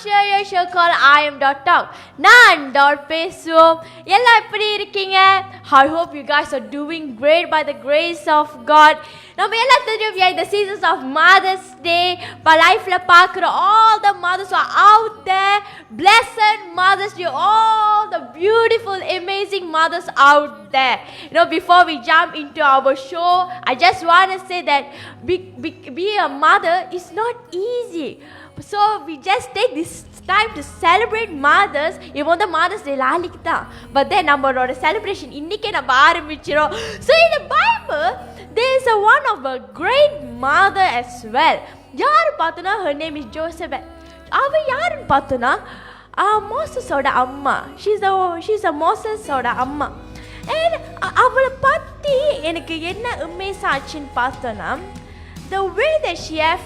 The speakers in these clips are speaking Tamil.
share your show called I am .talk. நான் பேசுவோம். எல்லாம் எப்படி இருக்கீங்க? I hope you guys are doing great by the grace of God. நம்ம எல்லாம் தெரியும் we are in the seasons of Mother's Day. But lifeல பார்க்குற all the mothers are out there. Blessed Mother's Day, all the beautiful, amazing mothers out there. You know, before we jump into our show, I just want to say that be a mother is not easy. So we just take this time to celebrate mothers. Even the Mother's Day நாளைக்கு தான், but then நம்மளோட celebration இன்னைக்கே நம்ம ஆரம்பிச்சிரோம். So in the Bible there is one of a great mother as well. யார் பார்த்தோன்னா her name is Jochebed. அவ யாருன்னு பார்த்தோன்னா மோசஸோட அம்மா. she's a மோசஸோட அம்மா. And அவளை பற்றி எனக்கு என்ன அமேஸ் ஆச்சுன்னு பார்த்தோன்னா the way that she have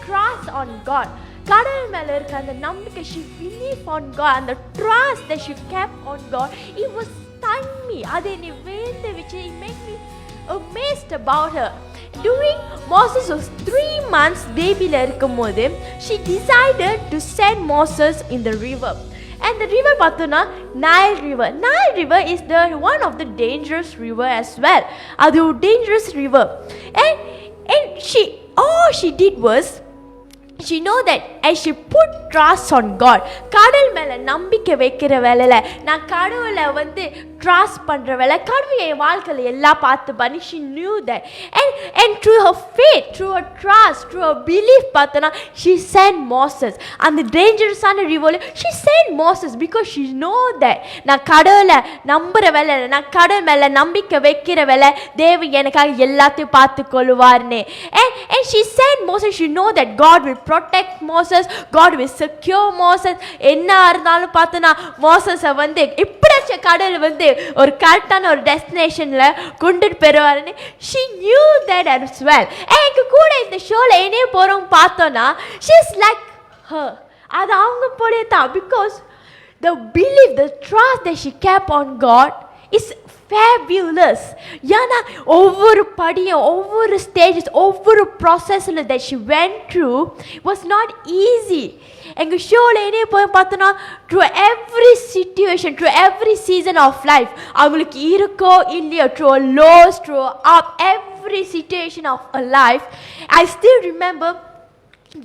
trust on God. கடவுள் மேல இருக்க அந்த நம்பிக்கை, she believe on God, and the trust that she kept on God, it was stunned me. அது என்னை வேந்து வச்சு, it made me amazed about her. During Moses was 3 months babyல இருக்கும்போது she decided to send Moses in the river. And the river பார்த்தோன்னா Nile River. Nile River is the one of the dangerous river as well. அது ஒரு dangerous river. And she did was she know that as she put trust on God, கடவுள் மேல நம்பிக்கை வைக்கிற வேலையில நான் கடவுளை வந்து ட்ரஸ்ட் பண்ற வேலை, கடவுள் என் வாழ்க்கையில எல்லாம் பார்த்து பண்ணி she knew that. And through her faith, through her trust, through her belief பார்த்தனா she sent Moses. அந்த டேஞ்சரஸான ரிவர்ல she sent Moses because she know that நான் கடவுளை நம்புற வேலை, நான் கடவுள் மேல நம்பிக்கை வைக்கிற வேலை, தேவன் எனக்காக எல்லாத்தையும் பார்த்து கொள்வார்னு. And she sent Moses. She know that God will protect Moses, God will secure Moses. என்ன இருந்தாலும் பார்த்தனா மோசஸை வந்து இப்படிச்ச கடவுள் வந்து ஒரு கரெக்டான ஒரு டெஸ்டினேஷன்ல கொண்டுட்டு போயிருவாருன்னு she knew that as well. எனக்கு கூட இந்த ஷோல என்ன போறோம் பார்த்தோன்னா she's like her. அது அவங்க போலே தான், because the belief, the trust that she kept on God is fabulous. ஏன்னா ஒவ்வொரு படியும், ஒவ்வொரு ஸ்டேஜஸ், ஒவ்வொரு ப்ராசஸ்ல that she went through was not easy. எங்கள் ஷோவில் என்ன போய் பார்த்தோன்னா through every situation, through every season of life, அவங்களுக்கு இருக்கோ இல்லையோ, through a lows, through up, every situation of her life. I still remember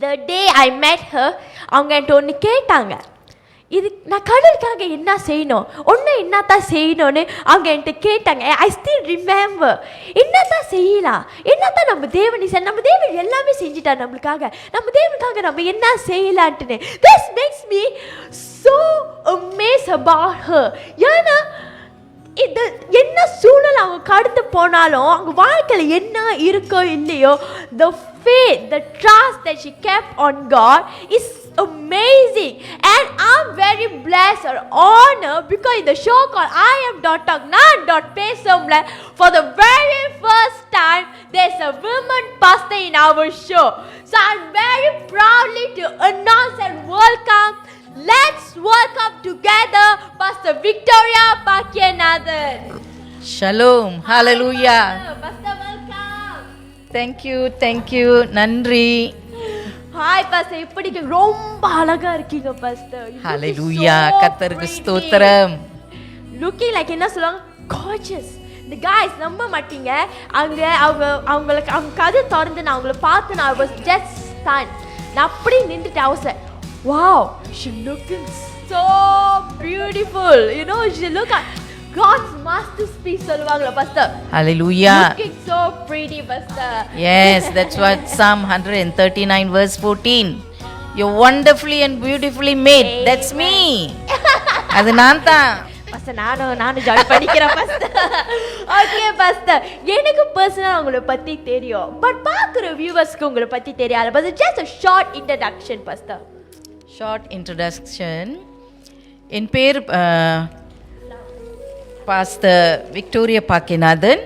the day I met her. அவங்க என்கிட்ட ஒன்று கேட்டாங்க, இது நான் கடவுளுக்காக என்ன செய்யணும், ஒன்று என்னத்தான் செய்யணும்னு அவங்க என்கிட்ட கேட்டாங்க. ஐ ஸ்டில் ரிமெம்பர் என்னத்தான் செய்யலாம், என்னத்தான் நம்ம தேவன் நம்ம தேவன் எல்லாமே செஞ்சுட்டார் நம்மளுக்காக, நம்ம தேவனுக்காக நம்ம என்ன செய்யலான்ட்டுன்னு. This makes me so amazed about her. ஏன்னா இது என்ன சூழல் அவங்க கடந்து போனாலும், அவங்க வாழ்க்கையில் என்ன இருக்கோ இல்லையோ, the faith, the trust that she kept on God is amazing. And I'm very blessed or honored because in the show called I am .talk, நான் பேசும்ல, for the very first time there's a woman pastor in our show. So I'm very proudly to announce and welcome, let's welcome together Pastor Victoria Pakyanathan. Shalom, hallelujah. Pastor, welcome. Thank you, நன்றி. ஹாய் பாஸ்டர், எப்படி ரொம்ப அழகா இருக்கீங்க பாஸ்டர். ஹalleluya, கர்த்தருக்கு ஸ்தோத்திரம். லுக்கிங் லைக் என்ன சொல்லுவாங்க, கார்ஜியஸ். இந்த गाइस நம்ப மாட்டீங்க, அவங்களுக்கு அவங்க கதை திறந்து நான் அவங்கள பார்த்து நான் was just stunned. நான் அப்படியே நின்றுட்டு I was like, wow, she looking so beautiful. You know, she look at God's masterpiece சொல்லுவாங்களா pastor. Hallelujah. Looking so pretty pastor. Yes, that's what Psalm 139 verse 14. You're wonderfully and beautifully made. Amen. That's me. அது நான் தான். பாஸ்டர் நானும் ஜாயின் பண்ணிக்கிறேன் பாஸ்டர். ஓகே பாஸ்டர், எனக்கு பர்சனலா உங்களை பத்தி தெரியும், பட் பார்க்குற வியூவர்ஸ்க்கு உங்களை பத்தி தெரியாது. But just a short introduction pastor. Short introduction. என் பேர் பாஸ்டர் விக்டோரியா பாக்கியநாதன்.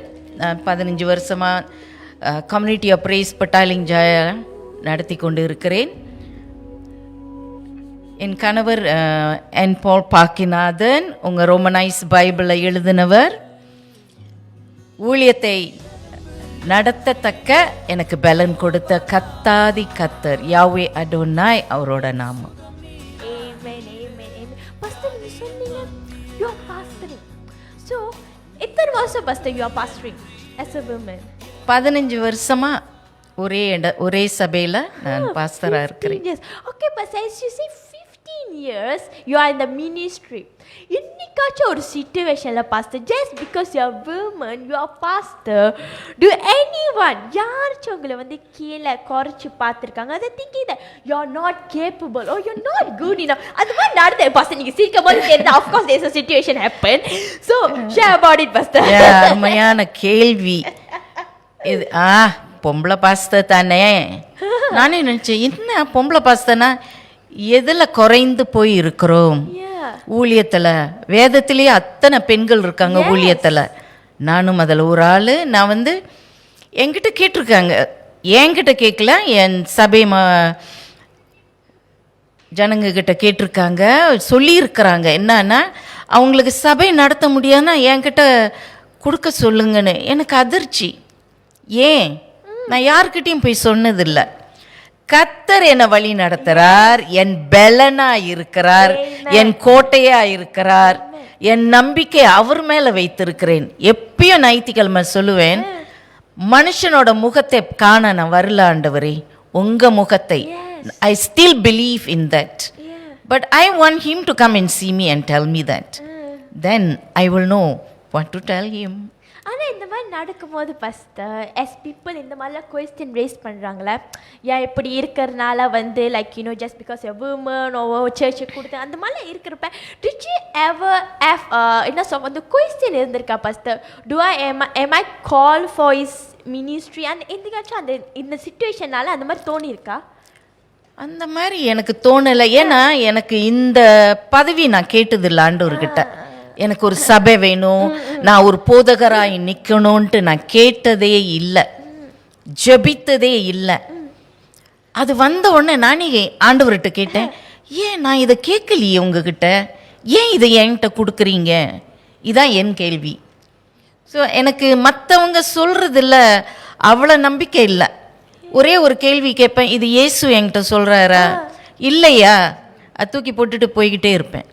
15 வருஷமாக கம்யூனிட்டி ஆஃப் பிரேஸ் பட்டாலிங் ஜாயா நடத்தி கொண்டு இருக்கிறேன். என் கணவர் என் பால் பாக்கியநாதன், உங்கள் ரோமனைஸ் பைபிளை எழுதினவர். ஊழியத்தை நடத்தத்தக்க எனக்கு பலன் கொடுத்த கத்தாதி கத்தர் யாவே அடோனாய் அவரோட நாமம். வருஷம் pastor you are pastoring as a woman? 15 வருஷமா ஒரே சபையில நான் பாஸ்டரா இருக்கிறேன். 15 years. Okay, but as you say 15 years you are in the ministry. இன்னைக்காச்சும் ஒரு சிச்சுவேஷன்ல pastor, just because you are woman you are pastor, do anyone யாராச்சும் உங்களை வந்து கீழே குறைச்சு பார்த்துருக்காங்க, அதை thinking that you are not capable or you are not good enough? அது மாதிரி நடந்த pastor, நீங்க சீக்கிரம் போது தெரியுது, of course there's a situation happen, so share about it pastor. அருமையான கேள்வி இது. பொம்பளை பாஸ்தர் தானே. நானே நினைச்சேன், என்ன பொம்பளை பாஸ்தர்னா எதுல குறைந்து போய் இருக்கிறோம் ஊழியத்துல? வேதத்திலேயே அத்தனை பெண்கள் இருக்காங்க ஊழியத்துல, நானும் அதில் ஒரு ஆள். நான் வந்து என்கிட்ட கேட்டிருக்காங்க, என்கிட்ட கேட்கல, என் சபை ஜனங்க கிட்ட கேட்டிருக்காங்க, சொல்லியிருக்கிறாங்க. என்னன்னா அவங்களுக்கு சபை நடத்த முடியாதுன்னா என்கிட்ட கொடுக்க சொல்லுங்கன்னு. எனக்கு அதிர்ச்சி. ஏன்? நான் யார்கிட்டையும் போய் சொன்னதில்லை. கர்த்தர் என்னை வழி நடத்துறார், என் பெலனா இருக்கிறார், என் கோட்டையா இருக்கிறார், என் நம்பிக்கை அவர் மேல வைத்திருக்கிறேன். எப்பயும் ஞாயிற்றுக்கிழமை சொல்லுவேன், மனுஷனோட முகத்தை காண நான் வரல ஆண்டவரே, உங்க முகத்தை. I still believe in that, but I want him to come and see me and tell me that. Then I will know what to tell him. ஆனால் இந்த மாதிரி நடக்கும்போது pastor, as people இந்த மாதிரிலாம் கொஸ்டின் ரேஸ் பண்ணுறாங்களே, ஏன் இப்படி இருக்கிறதுனால வந்து like you know just because a woman or church கொடுத்து அந்த மாதிரிலாம் இருக்கிறப்ப did you ever have என்ன சொல் வந்து கொஸ்டின் இருந்திருக்கா pastor? am I called for his ministry? அந்த எதுக்காச்சும் அந்த இந்த சிச்சுவேஷனால அந்த மாதிரி தோணியிருக்கா? அந்த மாதிரி எனக்கு தோணலை. ஏன்னா எனக்கு இந்த பதவி நான் கேட்டதில்லை ஆண்டவர்கிட்ட. எனக்கு ஒரு சபை வேணும், நான் ஒரு போதகராய் நிற்கணும்ன்ட்டு நான் கேட்டதே இல்லை, ஜெபித்ததே இல்லை. அது வந்த உடனே நானே ஆண்டவர்கிட்ட கேட்டேன், ஏன் நான் இதை கேட்கலையே உங்ககிட்ட, ஏன் இதை என்கிட்ட கொடுக்குறீங்க? இதான் என் கேள்வி. ஸோ எனக்கு மற்றவங்க சொல்கிறதில்ல அவ்வளோ நம்பிக்கை இல்லை. ஒரே ஒரு கேள்வி கேட்பேன், இது இயேசு என்கிட்ட சொல்கிறாரா இல்லையா, அது தூக்கி போட்டுட்டு போய்கிட்டே இருப்பேன்.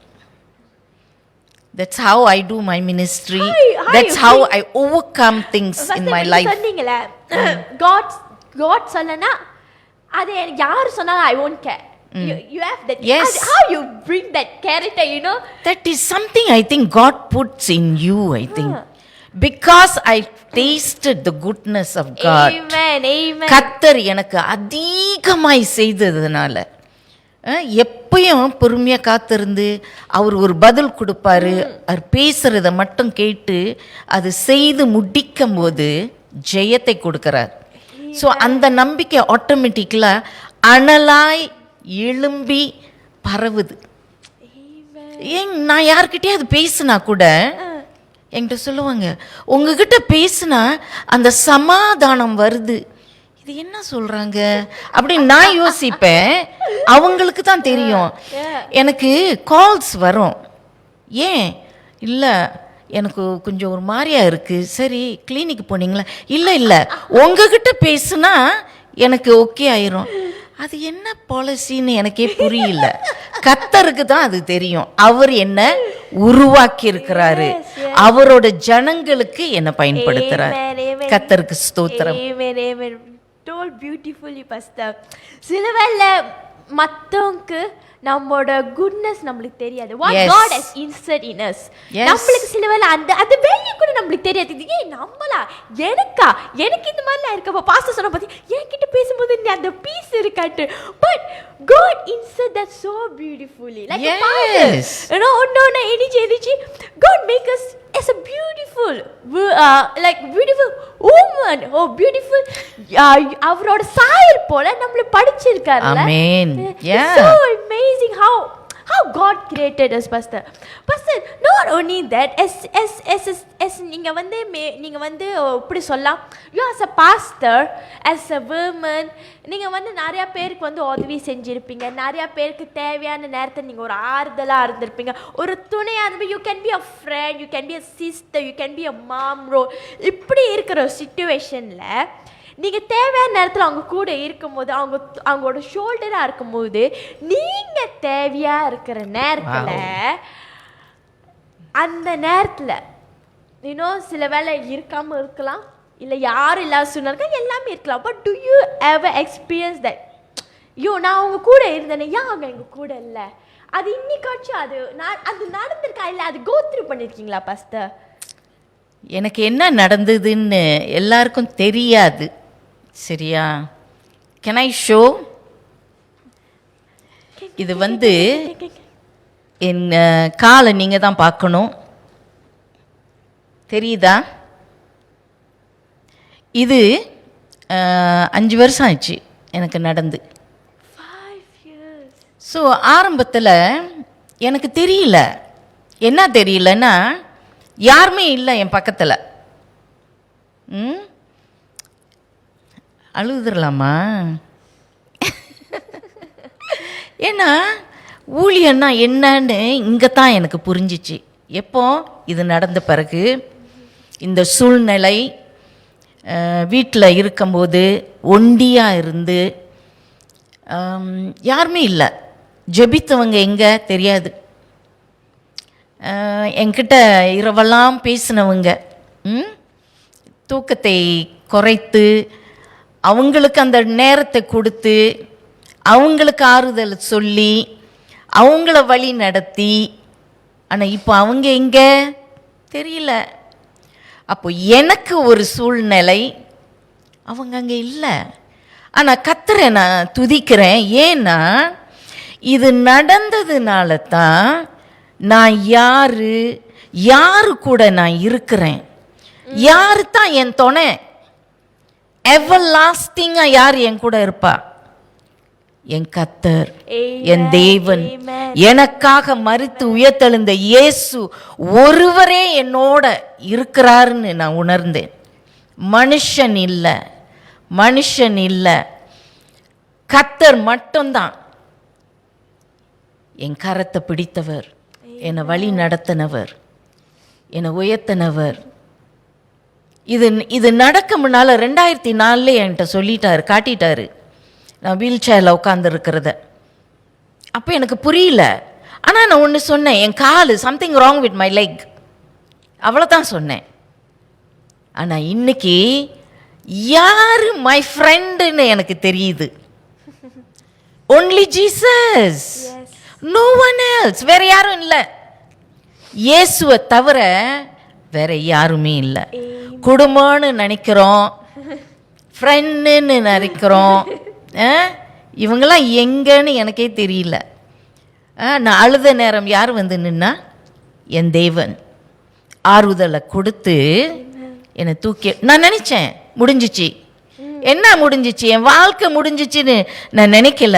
That's how I do my ministry. That's how I overcome things in my life. சொன்னீங்களே God சொல்லனா அது யார் சொன்னாலும் I won't care. You have that. Yes. How you bring that character, you know? That is something I think God puts in you, I think. Because I tasted the goodness of God. Amen, amen. கர்த்தர் எனக்கு அதிகமாய் செய்ததுனால எப்பயும் பொறுமையாக காத்திருந்து அவர் ஒரு பதில் கொடுப்பாரு. அவர் பேசுறத மட்டும் கேட்டு அது செய்து முடிக்கும் போது ஜெயத்தை கொடுக்கிறார். ஸோ அந்த நம்பிக்கை ஆட்டோமேட்டிக்கலாக அனலாய் எழும்பி பரவுது. நான் யார்கிட்டயே அது பேசுனா கூட என்கிட்ட சொல்லுவாங்க, உங்ககிட்ட பேசுனா அந்த சமாதானம் வருது. இது என்ன சொல்றாங்க அப்படின்னு நான் யோசிப்பேன். அவங்களுக்கு தான் தெரியும். எனக்கு கால்ஸ் வரும், ஏன் இல்லை எனக்கு கொஞ்சம் ஒரு மாதிரியா இருக்கு, சரி கிளினிக் போனீங்களா, இல்லை உங்ககிட்ட பேசுனா எனக்கு ஓகே ஆயிரும். அது என்ன பாலிசின்னு எனக்கே புரியல. கர்த்தருக்கு தான் அது தெரியும். அவர் என்ன உருவாக்கி இருக்கிறாரு, அவரோட ஜனங்களுக்கு என்ன பயன்படுத்துறார். கர்த்தருக்கு ஸ்தோத்திரம். Told beautifully pastor. சிலவேளை மத்தவங்களுக்கு நம்மளோட குட்னஸ் நம்மளுக்கு தெரியாது. What God has inserted in us. நம்மளுக்கு சிலவேளை அந்த வேல்யூ கூட நம்மளுக்கு தெரியாது. ஏய் நம்மளா எனக்கு இந்த மாதிரிலாம் இருக்கப்போ பாஸ்டர் சொன்ன பத்தி என்கிட்ட பேசும்போது அந்த piece இருக்காட்டு. But God insert that so beautifully. Like a father. You know, ஒன்னொன்னு எனிச்சு God make us as a beautiful beautiful woman. Oh beautiful. அவரோட சாயல் போல நம்மள படிச்சிருக்காருல. Amen. Yeah. So amazing how God created us, pastor. Not only that, as நீங்க வந்து இப்படி சொல்லலாம், you as a pastor, as a woman, நீங்க வந்து நிறைய பேருக்கு வந்து உதவி செஞ்சிருப்பீங்க, நிறைய பேருக்கு தேவையான நேரத்தை நீங்க ஒரு ஆறுதலா இருந்திருப்பீங்க, ஒரு துணையா இருந்திருப்பீங்க. You can be a friend, you can be a sister, you can be a mom role. இப்படி இருக்கிற ஒரு சிச்சுவேஷன்ல நீங்க தேவையான நேரத்தில் அவங்க கூட இருக்கும்போது, அவங்களோட ஷோல்டரா இருக்கும்போது, நீங்க தேவையா இருக்கிற நேரத்துல அந்த நேரத்துல சில வேளை இருக்காமல் இருக்கலாம், இல்லை யாரும் இல்லாத சூழ்நிலை எல்லாமே இருக்கலாம். But to you ever experience that நான் அவங்க கூட இருந்தேனே, ஏன் அவங்க எங்கள் கூட இல்லை, அது இன்னைக்காச்சும் அது நடந்திருக்கா, இல்லை அது கோத்ரூ பண்ணியிருக்கீங்களா பாஸ்டர்? எனக்கு என்ன நடந்ததுன்னு எல்லாருக்கும் தெரியாது, சரியா? Can I show? இது என் காலை நீங்கள் தான் பார்க்கணும். தெரியுதா? இது 5 வருஷம் ஆச்சு எனக்கு நடந்து. ஸோ ஆரம்பத்தில் எனக்கு தெரியல, என்ன தெரியலன்னா யாருமே இல்லை என் பக்கத்தில். அழுதுடலாமா? ஏன்னா ஊழியன்னா என்னன்னு இங்கே தான் எனக்கு புரிஞ்சிச்சு. எப்போ இது நடந்த பிறகு, இந்த சூழ்நிலை வீட்டில் இருக்கும்போது ஒண்டியாக இருந்து யாருமே இல்லை, ஜெபித்தவங்க எங்கே தெரியாது, என்கிட்ட இரவெல்லாம் பேசினவங்க, தூக்கத்தை குறைத்து அவங்களுக்கு அந்த நேரத்தை கொடுத்து அவங்களுக்கு ஆறுதல் சொல்லி அவங்கள வழி நடத்தி, ஆனால் இப்போ அவங்க எங்கே தெரியல. அப்போ எனக்கு ஒரு சூழ்நிலை, அவங்க அங்கே இல்லை. ஆனால் கர்த்தரை நான் துதிக்கிறேன். ஏன்னா இது நடந்ததுனால தான் நான் யாரு கூட நான் இருக்கிறேன், யாரு தான் என் துணை, எவர் லாஸ்டிங்காக யார் என் கூட இருப்பா? என் கர்த்தர், என் தேவன், எனக்காக மரித்து உயர்த்தெழுந்த இயேசு ஒருவரே என்னோட இருக்கிறாருன்னு நான் உணர்ந்தேன். மனுஷன் இல்லை, கர்த்தர் மட்டும்தான் என் கரத்தை பிடித்தவர், என்னை வழி நடத்தினவர், என்னை உயர்த்தினவர். இது நடக்க முன்னால் 2004 என்கிட்ட சொல்லிட்டாரு, காட்டிட்டாரு, நான் வீல் சேரில் உட்காந்துருக்கிறத. அப்போ எனக்கு புரியல. ஆனால் நான் ஒன்று சொன்னேன், என் கால் something wrong with my leg, அவ்வளோதான் சொன்னேன். ஆனால் இன்னைக்கு யார் மை ஃப்ரெண்டுன்னு எனக்கு தெரியுது. Only Jesus, no one else. வேற யாரும் இல்லை, இயேசுவை தவிர வேற யாருமே இல்லை. குடும்பம்னு நினைக்கிறோம், ஃப்ரெண்டுன்னு நினைக்கிறோம், இவங்கெல்லாம் எங்கன்னு எனக்கே தெரியல. நான் அழுத நேரம் யார் நின்னா? என் தேவன் ஆறுதலை கொடுத்து என்னை தூக்கி, நான் நினச்சேன் முடிஞ்சிச்சு, என்ன முடிஞ்சிச்சு, என் வாழ்க்கை முடிஞ்சிச்சுன்னு நான் நினைக்கல.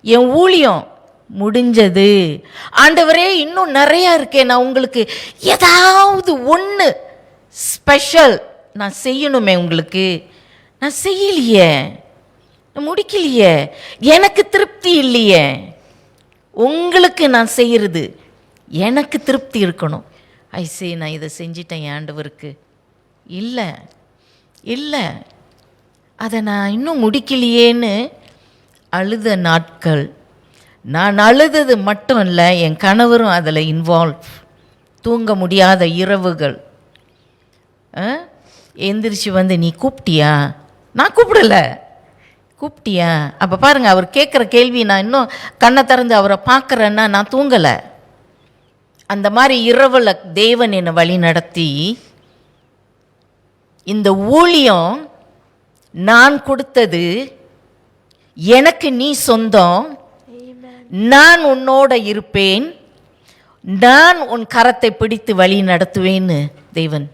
என் ஊழியம் முடிஞ்சது. ஆண்டவரே இன்னும் நிறையா இருக்கேன், நான் உங்களுக்கு ஏதாவது ஒன்று ஸ்பெஷல் நான் செய்யணுமே, உங்களுக்கு நான் செய்யலையே, முடிக்கலையே, எனக்கு திருப்தி இல்லையே. உங்களுக்கு நான் செய்கிறது எனக்கு திருப்தி இருக்கணும். ஐசே நான் இதை செஞ்சிட்டேன் என் ஆண்டவருக்கு, இல்லை அதை நான் இன்னும் முடிக்கலையேன்னு அழுத நாட்கள். நான் அழுதது மட்டும் இல்லை, என் கணவரும் அதில் இன்வால்வ். தூங்க முடியாத இரவுகள். எந்திரிச்சு நீ கூப்பிட்டியா? நான் கூப்பிடலை, கூப்பிட்டியா? அப்போ பாருங்கள், அவர் கேட்குற கேள்வி, நான் இன்னும் கண்ணை திறந்து அவரை பார்க்குறேன்னா நான் தூங்கலை. அந்த மாதிரி இரவில் தேவன் என்னை வழி நடத்தி, இந்த ஊழியம் நான் கொடுத்தது, எனக்கு நீ சொந்தம், நான் உன்னோட இருப்பேன், நான் உன் கரத்தை பிடித்து வழி நடத்துவேன்னு தேவன்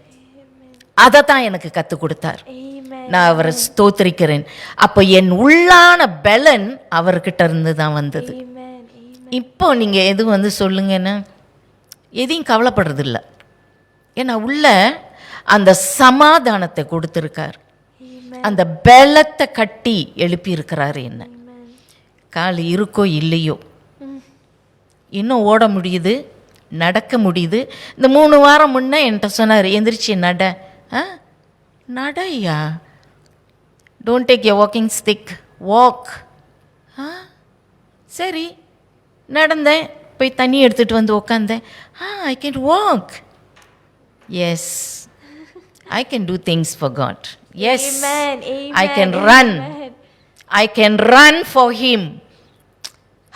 அதை தான் எனக்கு கற்றுக் கொடுத்தார். நான் அவரை ஸ்தோத்திரிக்கிறேன். அப்போ என் உள்ளான பலன் அவர்கிட்ட இருந்து தான் வந்தது. இப்போ நீங்கள் எது சொல்லுங்கன்னு எதையும் கவலைப்படுறதில்ல. ஏன்னா உள்ள அந்த சமாதானத்தை கொடுத்துருக்கார், அந்த பலத்தை கட்டி எழுப்பி இருக்கிறாரு. என்ன கால் இருக்கோ இல்லையோ, இன்னும் ஓட முடியுது, நடக்க முடியுது. இந்த 3 வாரம் முன்னே என்கிட்ட சொன்னார், எந்திரிச்சு நடையா, don't take a walking stick, walk. சரி நடந்தேன், போய் தண்ணி எடுத்துகிட்டு வந்து உக்காந்தேன். I can walk. Yes. I can do things for God. Yes. Amen. Amen. I can run. Amen. I can run for him.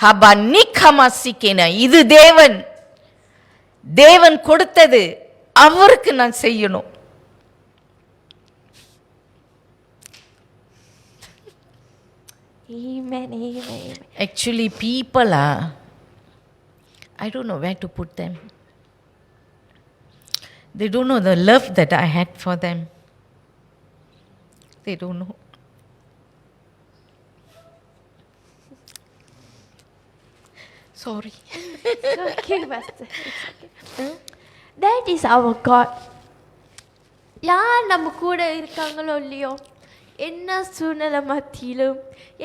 ஹபனிக்கமாசிக்கேன. இது தேவன் கொடுத்தது, அவருக்கு நான் செய்யணும். Amen. Amen. Actually, people are, I don't know where to put them. They don't know the love that I had for them. They don't know. Sorry. It's okay, Pastor. It's okay. That is our God. யார் நம்ம கூட இருக்காங்களோ இல்லையோ, என்ன சூழ்நிலை மாத்திலும்,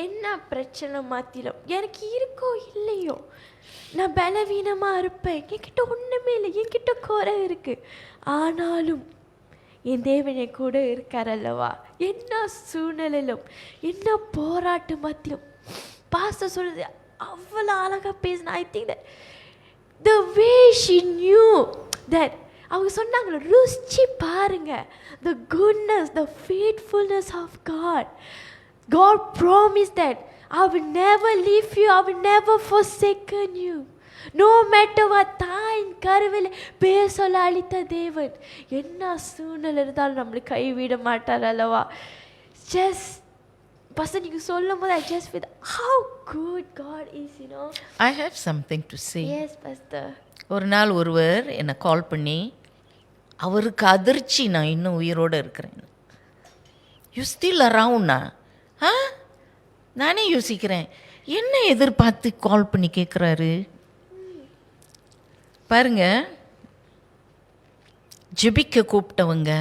என்ன பிரச்சனை மாத்திலும், எனக்கு இருக்கோ இல்லையோ, நான் பலவீனமாக இருப்பேன், என்கிட்ட ஒன்றுமே இல்லை, என்கிட்ட குறை இருக்குது, ஆனாலும் என் தேவன் என் கூட இருக்கார் அல்லவா. என்ன சூழ்நிலையிலும், என்ன போராட்ட மத்தியிலும், பாஸ்டர் சொல்லுது அவ்வளோ அழகாக பேசினா. I think that the way she knew that, அவங்க சொன்னாங்களோ, ருச்சி பாருங்க, the goodness, the faithfulness of God. God promised that I will never leave you, I will never forsaken you. No matter what, தாயின் கருவில் பேர் சொல்ல அளித்த தேவன் என்ன சூழ்நிலை இருந்தாலும் நம்மளை கைவிட மாட்டார் அல்லவா. Just Pastor, you சொல்லும் போது I just feel how good God is, you know. I have something to say. Yes, Pastor. ஒரு நாள் ஒருவர் என்னை கால் பண்ணி, அவருக்கு அதிர்ச்சி நான் இன்னும் உயிரோடு இருக்கிறேன். யூ ஸ்டில் அரவுண்டா? நானே யோசிக்கிறேன், என்ன எதிர்பார்த்து கால் பண்ணி கேட்குறாரு பாருங்க. ஜெபிக்க கூப்பிட்டவங்க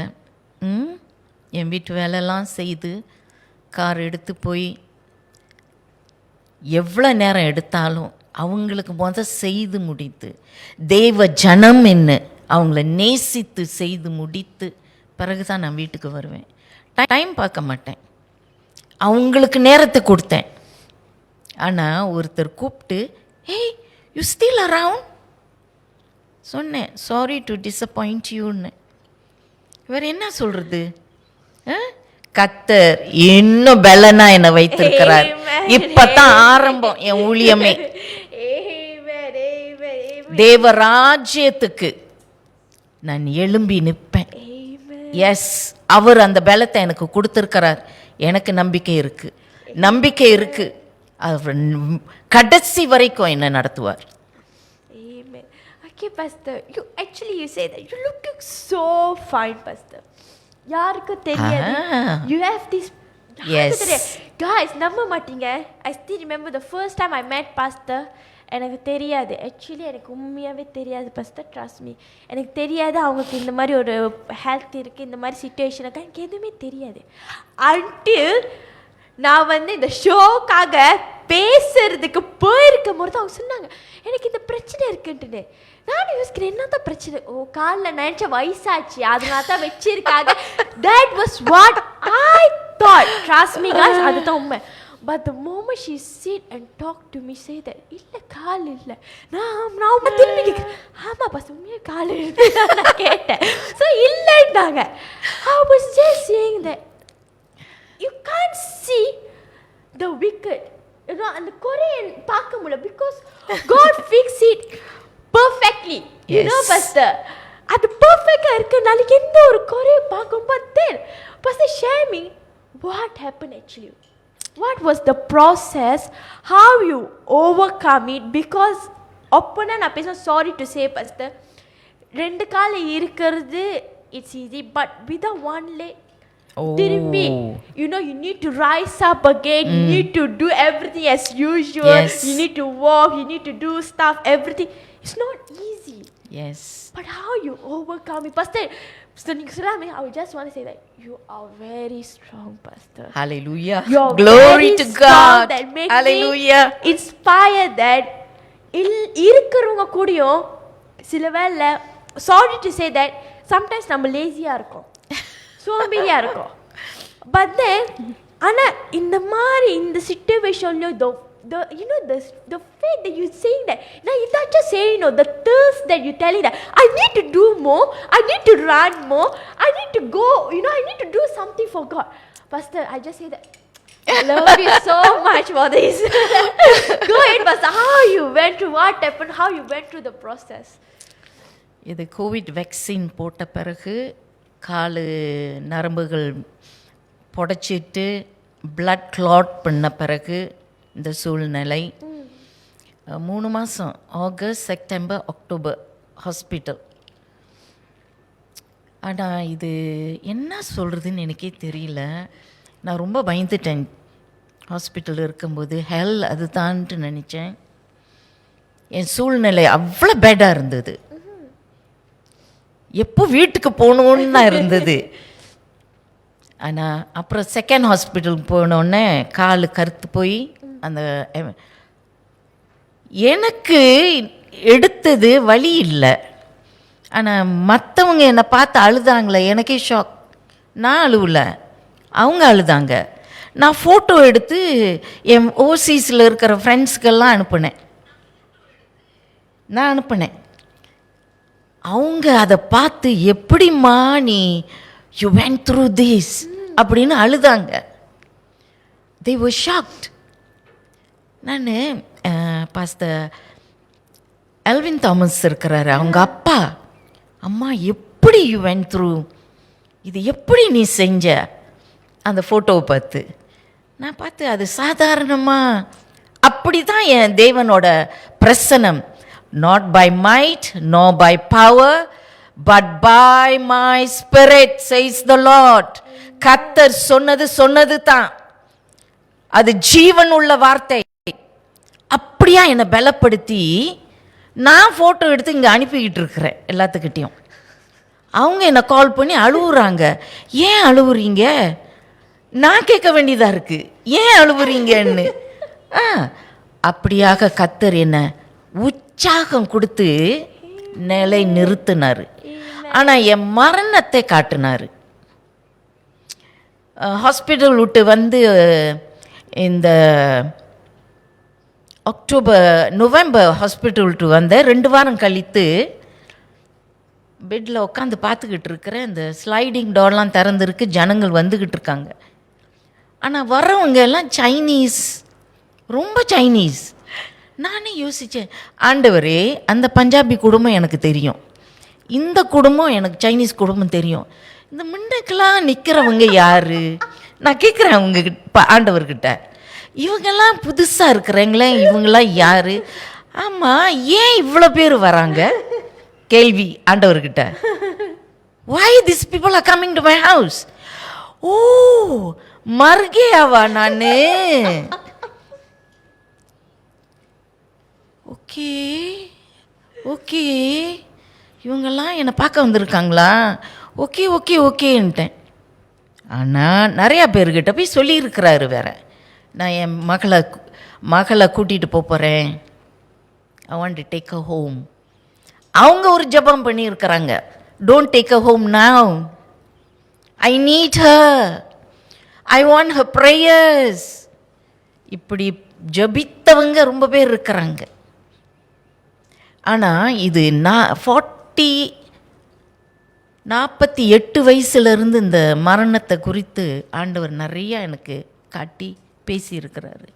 என் வீட்டு வேலைலாம் செய்து கார் எடுத்து போய் எவ்வளோ நேரம் எடுத்தாலும் அவங்களுக்கு செய்து முடித்து, தேவ ஜனம் என்ன அவங்கள நேசித்து செய்து முடித்து பிறகு தான் நான் வீட்டுக்கு வருவேன். டைம் பார்க்க மாட்டேன், அவங்களுக்கு நேரத்தை கொடுத்தேன். ஆனால் ஒருத்தர் கூப்பிட்டு, ஹேய் யூ ஸ்டில் அரவுண்ட் சொன்னேன், சாரி டு டிசப்பாயிண்ட் யூன்னு. இவர் என்ன சொல்கிறது, கர்த்தர் இன்னும் பலனா என்னை வைத்திருக்கிறார். இப்பதான் ஆரம்பம் என் ஊழியமே. தேவராஜ்யத்துக்கு நான் எழும்பி நிற்பேன். எஸ், அவர் அந்த பலத்தை எனக்கு கொடுத்திருக்கிறார். எனக்கு நம்பிக்கை இருக்கு, அவர் கடைசி வரைக்கும் என்ன நடத்துவார். Okay, Pastor, you say that you looking so fine, Pastor. யாருக்கு தெரியாது, you have this. Yes. Guys, நம்ப மாட்டீங்க, I still remember the first time I met Pastor. எனக்கு தெரியாது, ஆக்சுவலி எனக்கு உண்மையாகவே தெரியாது Pastor, trust me. எனக்கு தெரியாது அவங்களுக்கு இந்த மாதிரி ஒரு ஹெல்த் இருக்குது, இந்த மாதிரி சிச்சுவேஷனுக்கு எனக்கு எதுவுமே தெரியாது. Until நான் இந்த ஷோக்காக பேசுறதுக்கு போயிருக்கும் போது அவங்க சொன்னாங்க எனக்கு இந்த பிரச்சனை இருக்குன்ட்டு. நானும் யோசிக்கிறேன், என்னதான் பிரச்சனை, ஓ காலில் நினைச்ச வயசாச்சு அதனால தான் வச்சிருக்காங்க. That was what I thought. Trust me guys, அதுதான் உண்மை. But the moment she sit and talk to me, say that இல்லை கால் இல்லை, நான் திரும்பி கேட்குறேன், ஆமாம் பஸ் உண்மையாக கால் இல்லை நான் கேட்டேன். So இல்லைன்னாங்க. I was just saying that you can't see the wicked, you know, and the Korean பார்க்க முடியல because God fix it perfectly. You know, Pastor, அது பர்ஃபெக்டாக இருக்கனால எந்த ஒரு குறையும் பார்க்கும். But then Pastor share me what happened actually. What was the process, how you overcome it? Because அப்போனா நான் பேச sorry to say Pastor, ரெண்டு கால் இருக்கிறது it's easy, but without one leg திரும்பி, you know, you need to rise up again. You need to do everything as usual. Yes. You need to walk, you need to do stuff, everything. It's not easy. Yes. But how you overcome it? Pastor, I would just want to say that you are very strong, Pastor. Hallelujah. You're Glory very to strong. God. That makes Hallelujah. me inspired that இருக்கிறவங்க கூடயும் சில வேளை, sorry to say that, sometimes நம்ம லேசியாக இருக்கோம், சோம்பேறியாக இருக்கும். பட் தென் ஆனால் இந்த மாதிரி இந்த சிச்சுவேஷன்லையும் the the faith that you're saying that. Now you're not just saying, the thirst that you're telling that I need to do more, I need to run more, I need to go, I need to do something for God. Pastor, I just say that I love you so much for this. Go ahead, Pastor. How you went through, what happened, how you went through the process. இது கோவிட் வேக்சின் போட்ட பிறகு காலு நரம்புகள் புடைச்சிட்டு பிளட் கிளாட் பண்ண பிறகு இந்த சூழ்நிலை 3 மாதம் ஆகஸ்ட் செப்டம்பர் அக்டோபர் ஹாஸ்பிட்டல். ஆனால் இது என்ன சொல்கிறதுன்னு எனக்கே தெரியல. நான் ரொம்ப பயந்துட்டேன் ஹாஸ்பிட்டலில் இருக்கும்போது. ஹெல் அது தான்ட்டு நினச்சேன். என் சூழ்நிலை அவ்வளோ பேடாக இருந்தது. எப்போ வீட்டுக்கு போகணுன்னு தான் இருந்தது. ஆனால் அப்புறம் செகண்ட் ஹாஸ்பிட்டலுக்கு போனோடனே கால் கருத்து போய் அந்த எனக்கு எடுத்தது வலி இல்லை. ஆனால் மற்றவங்க என்னை பார்த்து அழுதாங்களே, எனக்கே ஷாக். நான் அழுவல, அவங்க அழுதாங்க. நான் ஃபோட்டோ எடுத்து என் ஓசிஸில் இருக்கிற ஃப்ரெண்ட்ஸ்க்கெல்லாம் அனுப்புனேன். அவங்க அதை பார்த்து எப்படிம்மா நீ யூ வென்ட் த்ரூ திஸ் அப்படின்னு அழுதாங்க. they were shocked. நான் பாஸ்டர் எல்வின் தாமஸ் இருக்கிறாரு, அவங்க அப்பா, அம்மா எப்படி யூ வென்ட் த்ரூ, இது எப்படி நீ செஞ்ச, அந்த ஃபோட்டோவை பார்த்து நான் பார்த்து அது சாதாரணமாக அப்படி தான் என் தேவனோட பிரசனம். Not by might nor by power but by my spirit says the lord. கர்த்தர் சொன்னது தான், அது ஜீவன் உள்ள வார்த்தை. அப்படியா என்னை பலப்படுத்தி நான் ஃபோட்டோ எடுத்து இங்கே அனுப்பிக்கிட்டு இருக்கிறேன் எல்லாத்துக்கிட்டையும். அவங்க என்னை கால் பண்ணி அழுவுறாங்க. ஏன் அழுவுறீங்க? நான் கேட்க வேண்டியதாக இருக்குது, ஏன் அழுவுறீங்கன்னு. அப்படியாக கர்த்தர் என்ன உற்சாகம் கொடுத்து நிலை நிறுத்தினார். ஆனால் என் மரணத்தை காட்டினார். ஹாஸ்பிட்டல் விட்டு வந்து இந்த நவம்பர் ஹாஸ்பிட்டல் விட்டு வந்த 2 வாரம் கழித்து பெட்டில் உட்காந்து பார்த்துக்கிட்டு இருக்கிறேன். இந்த ஸ்லைடிங் டோர்லாம் திறந்துருக்கு, ஜனங்கள் வந்துக்கிட்டு இருக்காங்க. ஆனால் வர்றவங்க எல்லாம் சைனீஸ், ரொம்ப சைனீஸ். நானே யோசித்தேன், ஆண்டவரே அந்த பஞ்சாபி குடும்பம் எனக்கு தெரியும், இந்த குடும்பம் எனக்கு சைனீஸ் குடும்பம் தெரியும், இந்த முன்னைக்கெல்லாம் நிற்கிறவங்க யார்? நான் கேட்குறேன் அவங்க ஆண்டவர்கிட்ட, இவங்கெல்லாம் புதுசாக இருக்கிறாங்களே, இவங்கெல்லாம் யார்? ஆமாம், ஏன் இவ்வளோ பேர் வராங்க? கேள்வி ஆண்டவர்கிட்ட. why these people are coming to my house? ஓ, மர்கேயாவா நானு? ஓகே ஓகே, இவங்கெல்லாம் என்னை பார்க்க வந்திருக்காங்களா? ஓகே ஓகே ஓகேன்ட்டேன். ஆனால் நிறையா பேர்கிட்ட போய் சொல்லியிருக்கிறாரு வேற, நான் என் மகளை கூட்டிகிட்டு போகிறேன், I want to take a home. அவங்க ஒரு ஜெபம் பண்ணியிருக்கிறாங்க, don't take a home now, I need her, I want her prayers. இப்படி ஜபித்தவங்க ரொம்ப பேர் இருக்கிறாங்க. ஆனால் இது 48 வயசுலேருந்து இந்த மரணத்தை குறித்து ஆண்டவர் நிறையா எனக்கு காட்டி பேசியிருக்கிறாரு.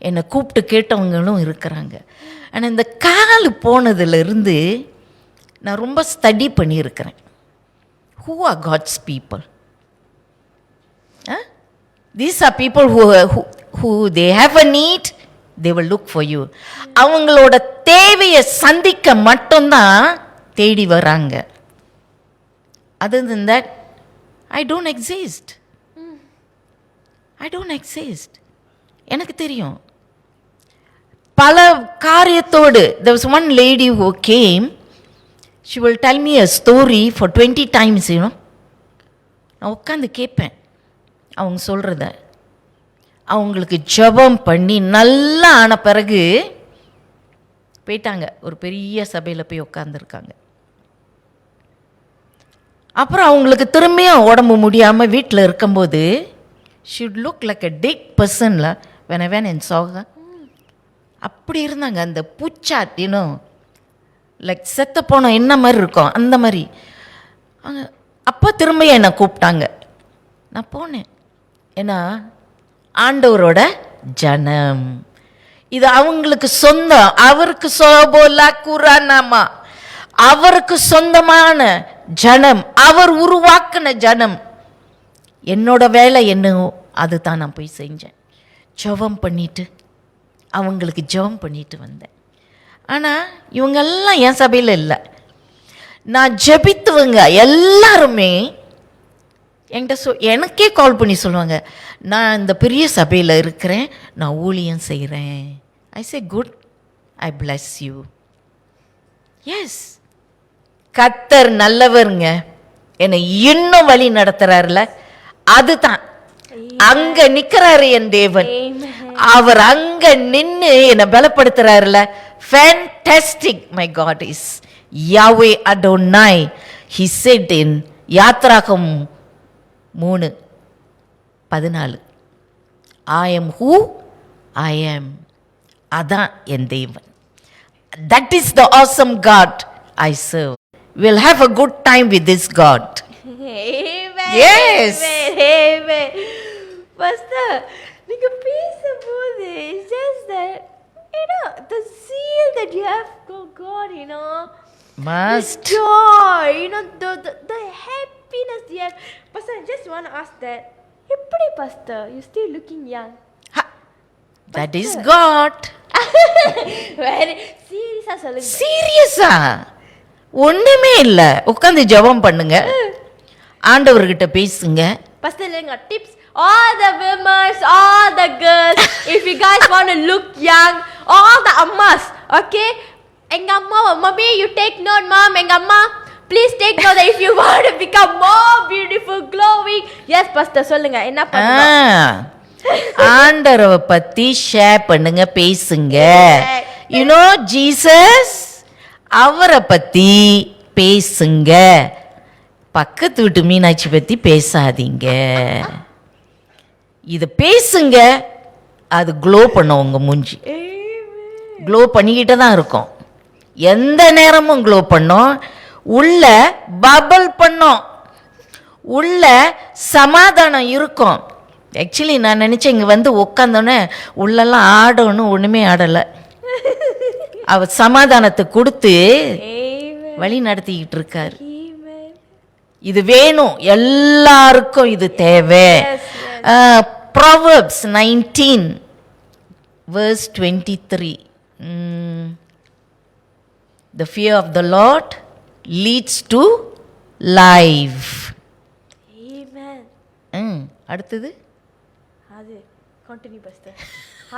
என்னை கூப்பிட்டு கேட்டவங்களும் இருக்கிறாங்க. ஆனால் இந்த கால் போனதுலேருந்து நான் ரொம்ப ஸ்டடி பண்ணியிருக்கிறேன். Who are god's people? These are people who they have a need, they will look for you. அவங்களோட தேவையை சந்திக்க மட்டும்தான் தேடி வராங்க. other than that, I don't exist. I don't exist. எனக்கு தெரியும் பல காரியத்தோடு. There was one lady who came, she will tell me a story for 20 times, you know. நான் உட்காந்து கேட்பேன் அவங்க சொல்கிறத. அவங்களுக்கு ஜெபம் பண்ணி நல்லா ஆன பிறகு போயிட்டாங்க, ஒரு பெரிய சபையில் போய் உட்காந்துருக்காங்க. அப்புறம் அவங்களுக்கு திரும்பியும் உடம்பு முடியாமல் வீட்டில் இருக்கும்போது she would look like a dead person when I went and saw her. அப்படி இருந்தாங்க. அந்த பூச்சாட் லைக் செத்த போனோம் என்ன மாதிரி இருக்கும் அந்த மாதிரி. அப்போ திரும்ப என்னை கூப்பிட்டாங்க. நான் போனேன். ஏன்னா ஆண்டவரோட ஜனம் இது அவங்களுக்கு சொந்தம். அவருக்கு சோபோலா குரானாமா, அவருக்கு சொந்தமான ஜனம், அவர் உருவாக்கின ஜனம். என்னோட வேலை என்னவோ அதுதான் நான் போய் செஞ்சேன். ஜெபம் பண்ணிட்டு அவங்களுக்கு ஜெபம் பண்ணிட்டு வந்தேன். ஆனால் இவங்கெல்லாம் என் சபையில் இல்லை. நான் ஜெபித்துவங்க எல்லாருமே என்கிட்ட எனக்கே கால் பண்ணி சொல்லுவாங்க, நான் இந்த பெரிய சபையில் இருக்கிறேன், நான் ஊழியம் செய்கிறேன். I say good, I bless you. Yes, கர்த்தர் நல்லவருங்க, என்னை இன்னும் வழி நடத்துறாருல, அதுதான். அங்க நிக்கிறாரு என் தேவன். அவர் அங்க நின்னு என்னை பலப்படுத்துறாருல. Fantastic, my God is Yahweh Adonai. He said in யாத்ராகம் 3:14, I am who I am. அதான் என் தேவன். That is the awesome God I serve. We'll have a good time with this God. Amen. Yes. Amen. Pastor, நீங்க பேசும்போது it's just that the zeal that you have for God, Must. the joy, the happiness you have. Pastor, I just want to ask that. எப்படி Pastor, you still looking young? That is God. Very serious-ஆ சொல்லுங்க. சீரியஸா ஒண்ணுமே இல்லை. உட்காந்து ஜெபம் பண்ணுங்க, ஆண்டவர்கிட்ட பேசுங்க. Pastor, இல்லைங்க tips. All the women, all the girls, if you guys want to look young, all the ammas, okay? எங்க அம்மா, mommy, you take note, mom. எங்க அம்மா, please take note that if you want to become more beautiful, glowing. Yes, Pastor, சொல்லுங்க என்ன பண்ணணும்? ஆண்டவரை பத்தி ஷேர் பண்ணுங்க, பேசுங்க. ஜீசஸ், அவரை பத்தி பேசுங்க. பக்கத்து வீட்டு மீனாட்சி பத்தி பேசாதீங்க. இது பேசுங்க, அது க்ளோ பண்ணும். உங்க மூஞ்சி க்ளோ பண்ணிக்கிட்டே தான் இருக்கும், எந்த நேரமும் க்ளோ பண்ணும். உள்ள பபிள் பண்ணும், உள்ள சமாதானம் இருக்கும். ஆக்சுவலி நான் நினச்சேன் இங்கே வந்து உட்காந்தோன்னே உள்ளெல்லாம் ஆடணும், ஒன்றுமே ஆடலை. அவர் சமாதானத்தை கொடுத்து வழி நடத்திக்கிட்டு இருக்காரு. இது வேணும் எல்லாருக்கும், இது தேவை. Proverbs 19:23. The fear of the Lord leads to life. Amen. அடுத்தது அது கண்டினியூ Pastor.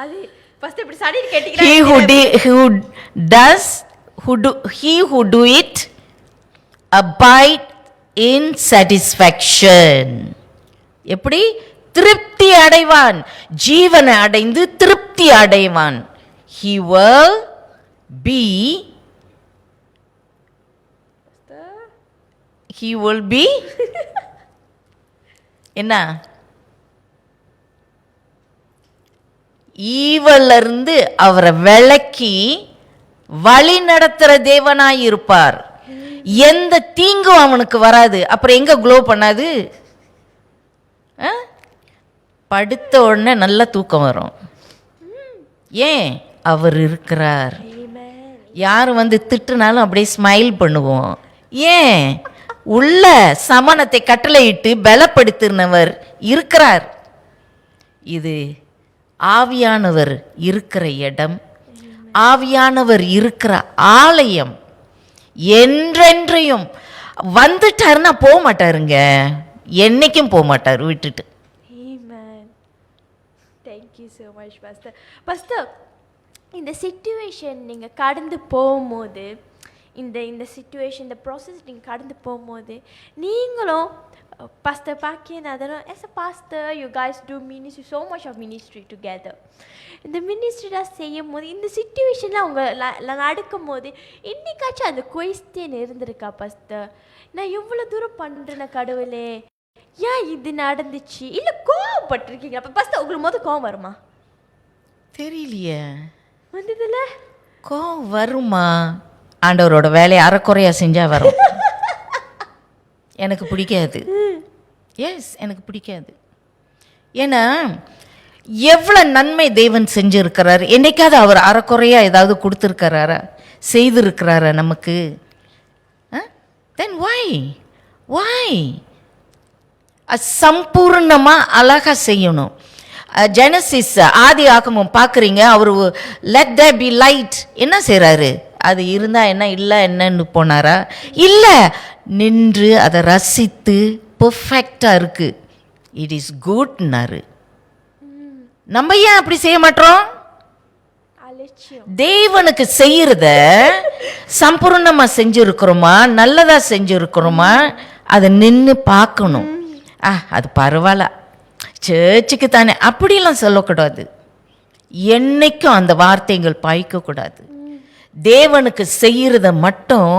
அது Pastor இப்படி சரி he who do it abide in satisfaction. எப்படி திருப்தி அடைவான், ஜீவனை அடைந்து திருப்தி அடைவான். he will be என்ன ஈவல்ல இருந்து அவரை விலக்கி வழி நடத்துற தேவனாய் இருப்பார். எந்த தீங்கும் அவனுக்கு வராது. அப்புறம் எங்க க்ளோ பண்ணாது? படுத்த உடனே நல்ல தூக்கம் வரும். ஏன்? அவர் இருக்கிறார். யார் வந்து திட்டுனாலும் அப்படியே ஸ்மைல் பண்ணுவோம். ஏன்? உள்ள சமணத்தை கட்டளையிட்டு பலப்படுத்தினவர் இருக்கிறார். இது ஆவியானவர் இருக்கிற இடம், ஆவியானவர் இருக்கிற ஆலயம். என்றென்றையும் வந்துட்டாருன்னா போக மாட்டாருங்க, என்னைக்கும் போக மாட்டார் விட்டுட்டு. Thank you so much, Pastor. Pastor, இந்த சிச்சுவேஷன் நீங்கள் கடந்து போகும்போது, இந்த சிச்சுவேஷன், இந்த ப்ராசஸ் நீங்கள் கடந்து போகும்போது, நீங்களும் pastor பாக்கியநாதனும் as a pastor, you guys do ministry, so much of ministry together. இந்த மினிஸ்ட்ரிலாம் செய்யும் போது, இந்த சிச்சுவேஷனில் அவங்க நடக்கும் போது இன்னைக்காச்சும் அந்த கொஸ்டின் இருந்திருக்கா பாஸ்டர்? நான் எவ்வளோ தூரம் பண்ணுறேன் கடவுளே, ஏன் இது நடந்துச்சு? இல்லை கோவப்பட்டிருக்கீங்களா பாஸ்டர்? உங்களுக்கு கோவம் வருமா? தெரியலையே. வந்ததுல கோவம் வருமா? ஆண்டவரோட வேலையை அறக்குறையா செஞ்சா வரும். எனக்கு பிடிக்காது. எஸ், எனக்கு பிடிக்காது. ஏன்னா எவ்வளோ நன்மை தேவன் செஞ்சுருக்கிறார். என்னைக்காவது அவர் அறக்குறையா ஏதாவது கொடுத்துருக்கிறாரா, செய்திருக்கிறாரா நமக்கு? தென் வாய் சம்பூர்ணமாக அழகாக செய்யணும். ஜெனசிஸ் ஆதி ஆகமம் பார்க்குறீங்க, அவர் லெட் தேர் பி லைட் என்ன செய்கிறாரு? அது இருந்தால் என்ன, இல்லை என்னன்னு போனாரா? இல்லை, நின்று அதை ரசித்து பெர்ஃபெக்டாக இருக்கு, இட் இஸ் குட்னாரு. நம்ம ஏன் அப்படி செய்ய மாட்டோம்? தேவனுக்கு செய்யறத சம்பூர்ணமா செஞ்சிருக்கிறோமா, நல்லதா செஞ்சிருக்கிறோமா, அதை நின்று பார்க்கணும். அது பரவாயில்ல, சர்ச்சுக்கு தானே, அப்படிலாம் சொல்லக்கூடாது. என்னைக்கும் அந்த வார்த்தைகள் பாய்க்கக்கூடாது. தேவனுக்கு செய்யறத மட்டும்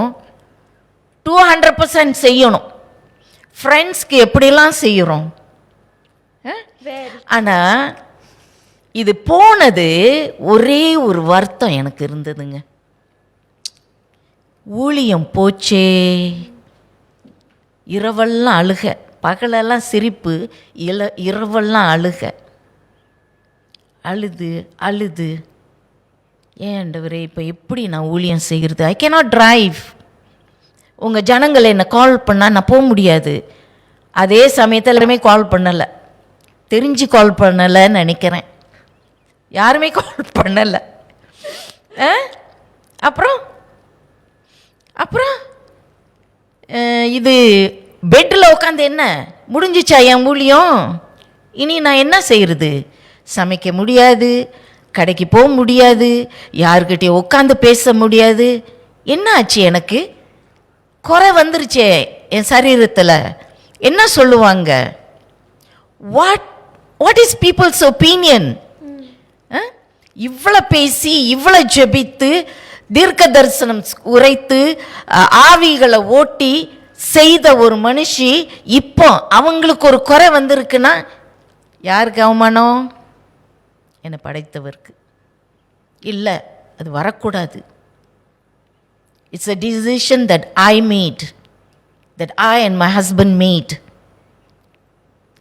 200% செய்யணும். ஃப்ரெண்ட்ஸ்க்கு எப்படிலாம் செய்கிறோம். ஆனால் இது போனது ஒரே ஒரு வருத்தம் எனக்கு இருந்ததுங்க. ஊழியம் போச்சே, இரவெல்லாம் அழுக, பகலெல்லாம் சிரிப்பு, இரவெல்லாம் அழுக, அழுது ஏன் ஆண்டவரே இப்போ எப்படி நான் ஊழியம் செய்கிறது? I cannot drive. உங்கள் ஜனங்கள் என்னை கால் பண்ணால் நான் போக முடியாது. அதே சமயத்தில் எல்லாருமே கால் பண்ணலை, தெரிஞ்சு கால் பண்ணலைன்னு நினைக்கிறேன். யாருமே கால் பண்ணலை. அப்புறம் இது பெட்டில் உட்காந்து என்ன முடிஞ்சிச்சா என் ஊழியம்? இனி நான் என்ன செய்கிறது? சமைக்க முடியாது, கடைக்கு போக முடியாது, யாருக்கிட்டே உட்காந்து பேச முடியாது. என்ன ஆச்சு? எனக்கு குறை வந்துருச்சே என் சரீரத்தில். என்ன சொல்லுவாங்க? What is people's opinion? இவ்வளோ பேசி, இவ்வளோ ஜெபித்து, தீர்க்க தரிசனம் உரைத்து, ஆவிகளை ஓட்டி செய்த ஒரு மனுஷி இப்போ அவங்களுக்கு ஒரு குறை வந்திருக்குன்னா யாருக்கு அவமானம்? என்னை படைத்தவருக்கு. இல்லை, அது வரக்கூடாது. It's a decision that I made, that I and my husband made.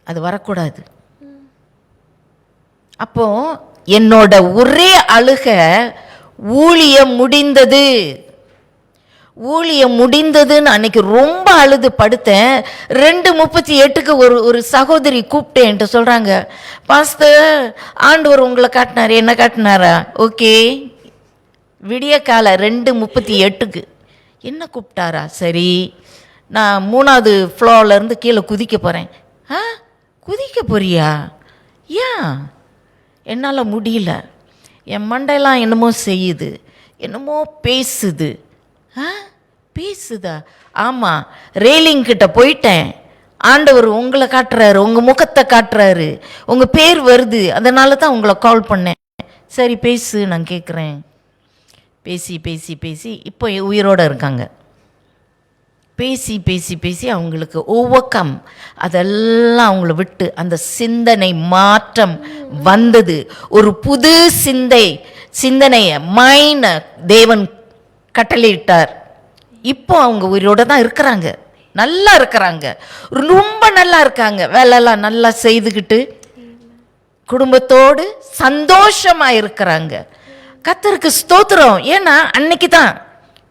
அது வரக்கூடாது. அப்போ என்னோட ஒரே அழுக, ஊழியம் முடிந்ததுன்னு அன்னைக்கு ரொம்ப அழுது படுத்தேன். 2:38 ஒரு சகோதரி கூப்பிட்டு என்கிட்ட சொல்கிறாங்க, பாஸ்டர் ஆண்டவர் உங்களை காட்டினாரு. என்ன காட்டினாரா? ஓகே, விடிய காலை 2:38 என்ன கூப்பிட்டாரா? சரி, நான் 3வது ஃப்ளோர்லேருந்து கீழே குதிக்க போகிறேன். குதிக்க போறியா? ஏன்? என்னால் முடியல, என் மண்டையெல்லாம் என்னமோ செய்யுது, என்னமோ பேசுது. பேசுதா? ஆமாம், ரெயிலிங் கிட்ட போயிட்டேன். ஆண்டவர் உங்களை காட்டுறாரு, உங்கள் முகத்தை காட்டுறாரு, உங்கள் பேர் வருது, அதனால தான் உங்களை கால் பண்ணேன். சரி பேசு, நான் கேட்குறேன். பேசி இப்போ உயிரோடு இருக்காங்க. பேசி அவங்களுக்கு ஓவர்கம், அதெல்லாம் அவங்கள விட்டு அந்த சிந்தனை மாற்றம் வந்தது. ஒரு புது சிந்தனையை மைண்ட் தேவன் கட்டளையிட்டார். இப்போ அவங்க உயிரோட தான் இருக்கிறாங்க, நல்லா இருக்கிறாங்க, ரொம்ப நல்லா இருக்காங்க. வேலையெல்லாம் நல்லா செய்துக்கிட்டு குடும்பத்தோடு சந்தோஷமா இருக்கிறாங்க. கர்த்தருக்கு ஸ்தோத்திரம். ஏன்னா அன்னைக்கு தான்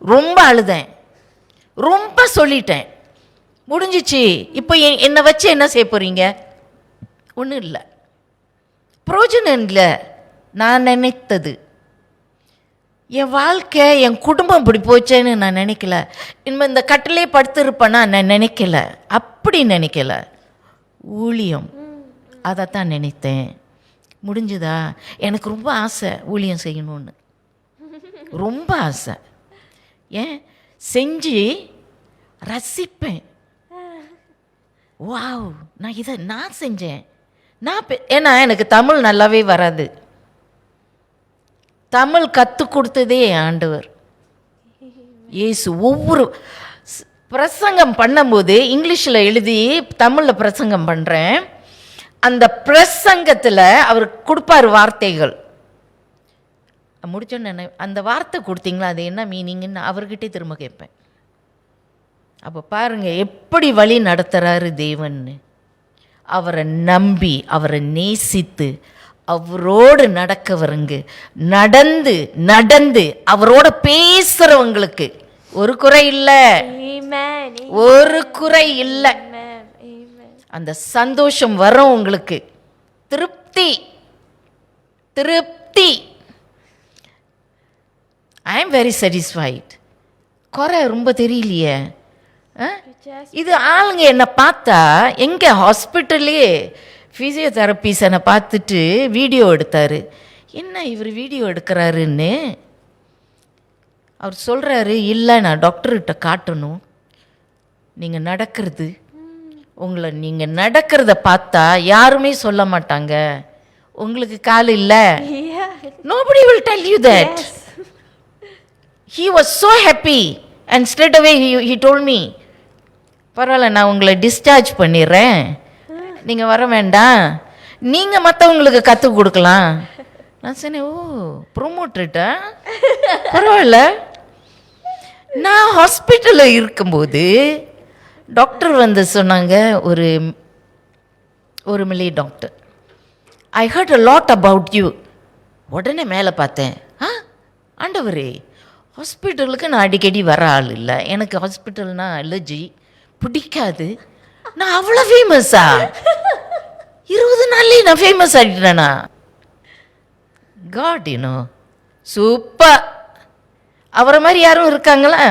ரொம்ப அழுதேன், ரொம்ப சொல்லிட்டேன், முடிஞ்சிச்சு. இப்போ என்னை வச்சு என்ன செய்ய போறீங்க? ஒன்றும் இல்லை, பிரயோஜனம் இல்லை. நான் நினைத்தது, என் வாழ்க்கை, என் குடும்பம் இப்படி போச்சேன்னு நான் நினைக்கல. இனிமேல் இந்த கட்டிலே படுத்திருப்பேன்னா நான் நினைக்கல, அப்படி நினைக்கல. ஊழியம், அதைத்தான் நினைத்தேன். முடிஞ்சுதா? எனக்கு ரொம்ப ஆசை ஊழியம் செய்யணும்னு, ரொம்ப ஆசை. ஏன்? செஞ்சு ரசிப்பேன். வாவ், நான் செஞ்சேன். ஏன்னா எனக்கு தமிழ் நல்லாவே வராது. தமிழ் கற்றுக் கொடுத்ததே ஆண்டவர் இயேசு. ஒவ்வொரு பிரசங்கம் பண்ணும்போது இங்கிலீஷில் எழுதி தமிழில் பிரசங்கம் பண்ணுறேன். அந்த பிரசங்கத்தில் அவர் கொடுப்பார் வார்த்தைகள். முடிச்சோன்னு அந்த வார்த்தை கொடுத்தீங்களா அது என்ன மீனிங்னு அவர்கிட்டே திரும்ப கேட்பேன். அப்போ பாருங்க எப்படி வழி நடத்துகிறாரு தேவன்னு. அவரை நம்பி அவரை நேசித்து அவரோடு நடக்கவருங்க, நடந்து நடந்து அவரோட பேசுறவங்களுக்கு ஒரு குறை இல்லை, ஒரு குறை இல்லை. அந்த சந்தோஷம் வரும் உங்களுக்கு, திருப்தி திருப்தி. ஐ எம் வெரி சாட்டிஸ்ஃபைட். குறை ரொம்ப தெரியலையே. இது ஆளுங்க என்னை பார்த்தா எங்கே ஹாஸ்பிட்டல்லே ஃபிசியோதெரபிஸ் என்னை பார்த்துட்டு வீடியோ எடுத்தார். என்ன இவர் வீடியோ எடுக்கிறாருன்னு அவர் சொல்கிறாரு, இல்லை நான் டாக்டர்கிட்ட காட்டணும். நீங்கள் நடக்கிறது, நீங்கள் நடக்கிறத பார்த்தா யாருமே சொல்ல மாட்டாங்க உங்களுக்கு கால் இல்லை. Nobody will tell you that. He was so happy and straight away he told me, பரவாயில்ல நான் உங்களை டிஸ்சார்ஜ் பண்ணிடுறேன், நீங்கள் வர வேண்டாம், நீங்கள் மற்றவங்களுக்கு கற்றுக் கொடுக்கலாம். நான் சொன்னேன், ஓ ப்ரொமோட்டர்ட்டா, பரவாயில்ல. நான் ஹாஸ்பிட்டலில் இருக்கும்போது டாக்டர் வந்து சொன்னாங்க, ஒரு milli doctor, I heard a lot about you. உடனே மேலே பார்த்தேன், ஆண்டவரே ஹாஸ்பிட்டலுக்கு நான் அடிக்கடி வர ஆள் இல்லை, எனக்கு ஹாஸ்பிட்டல்னா அலர்ஜி, பிடிக்காது. நான் அவ்வளோ ஃபேமஸா? 20 நாள்லேயே நான் ஃபேமஸ் ஆகிட்டேனா? God you know super. அவரை மாதிரி யாரும் இருக்காங்களா?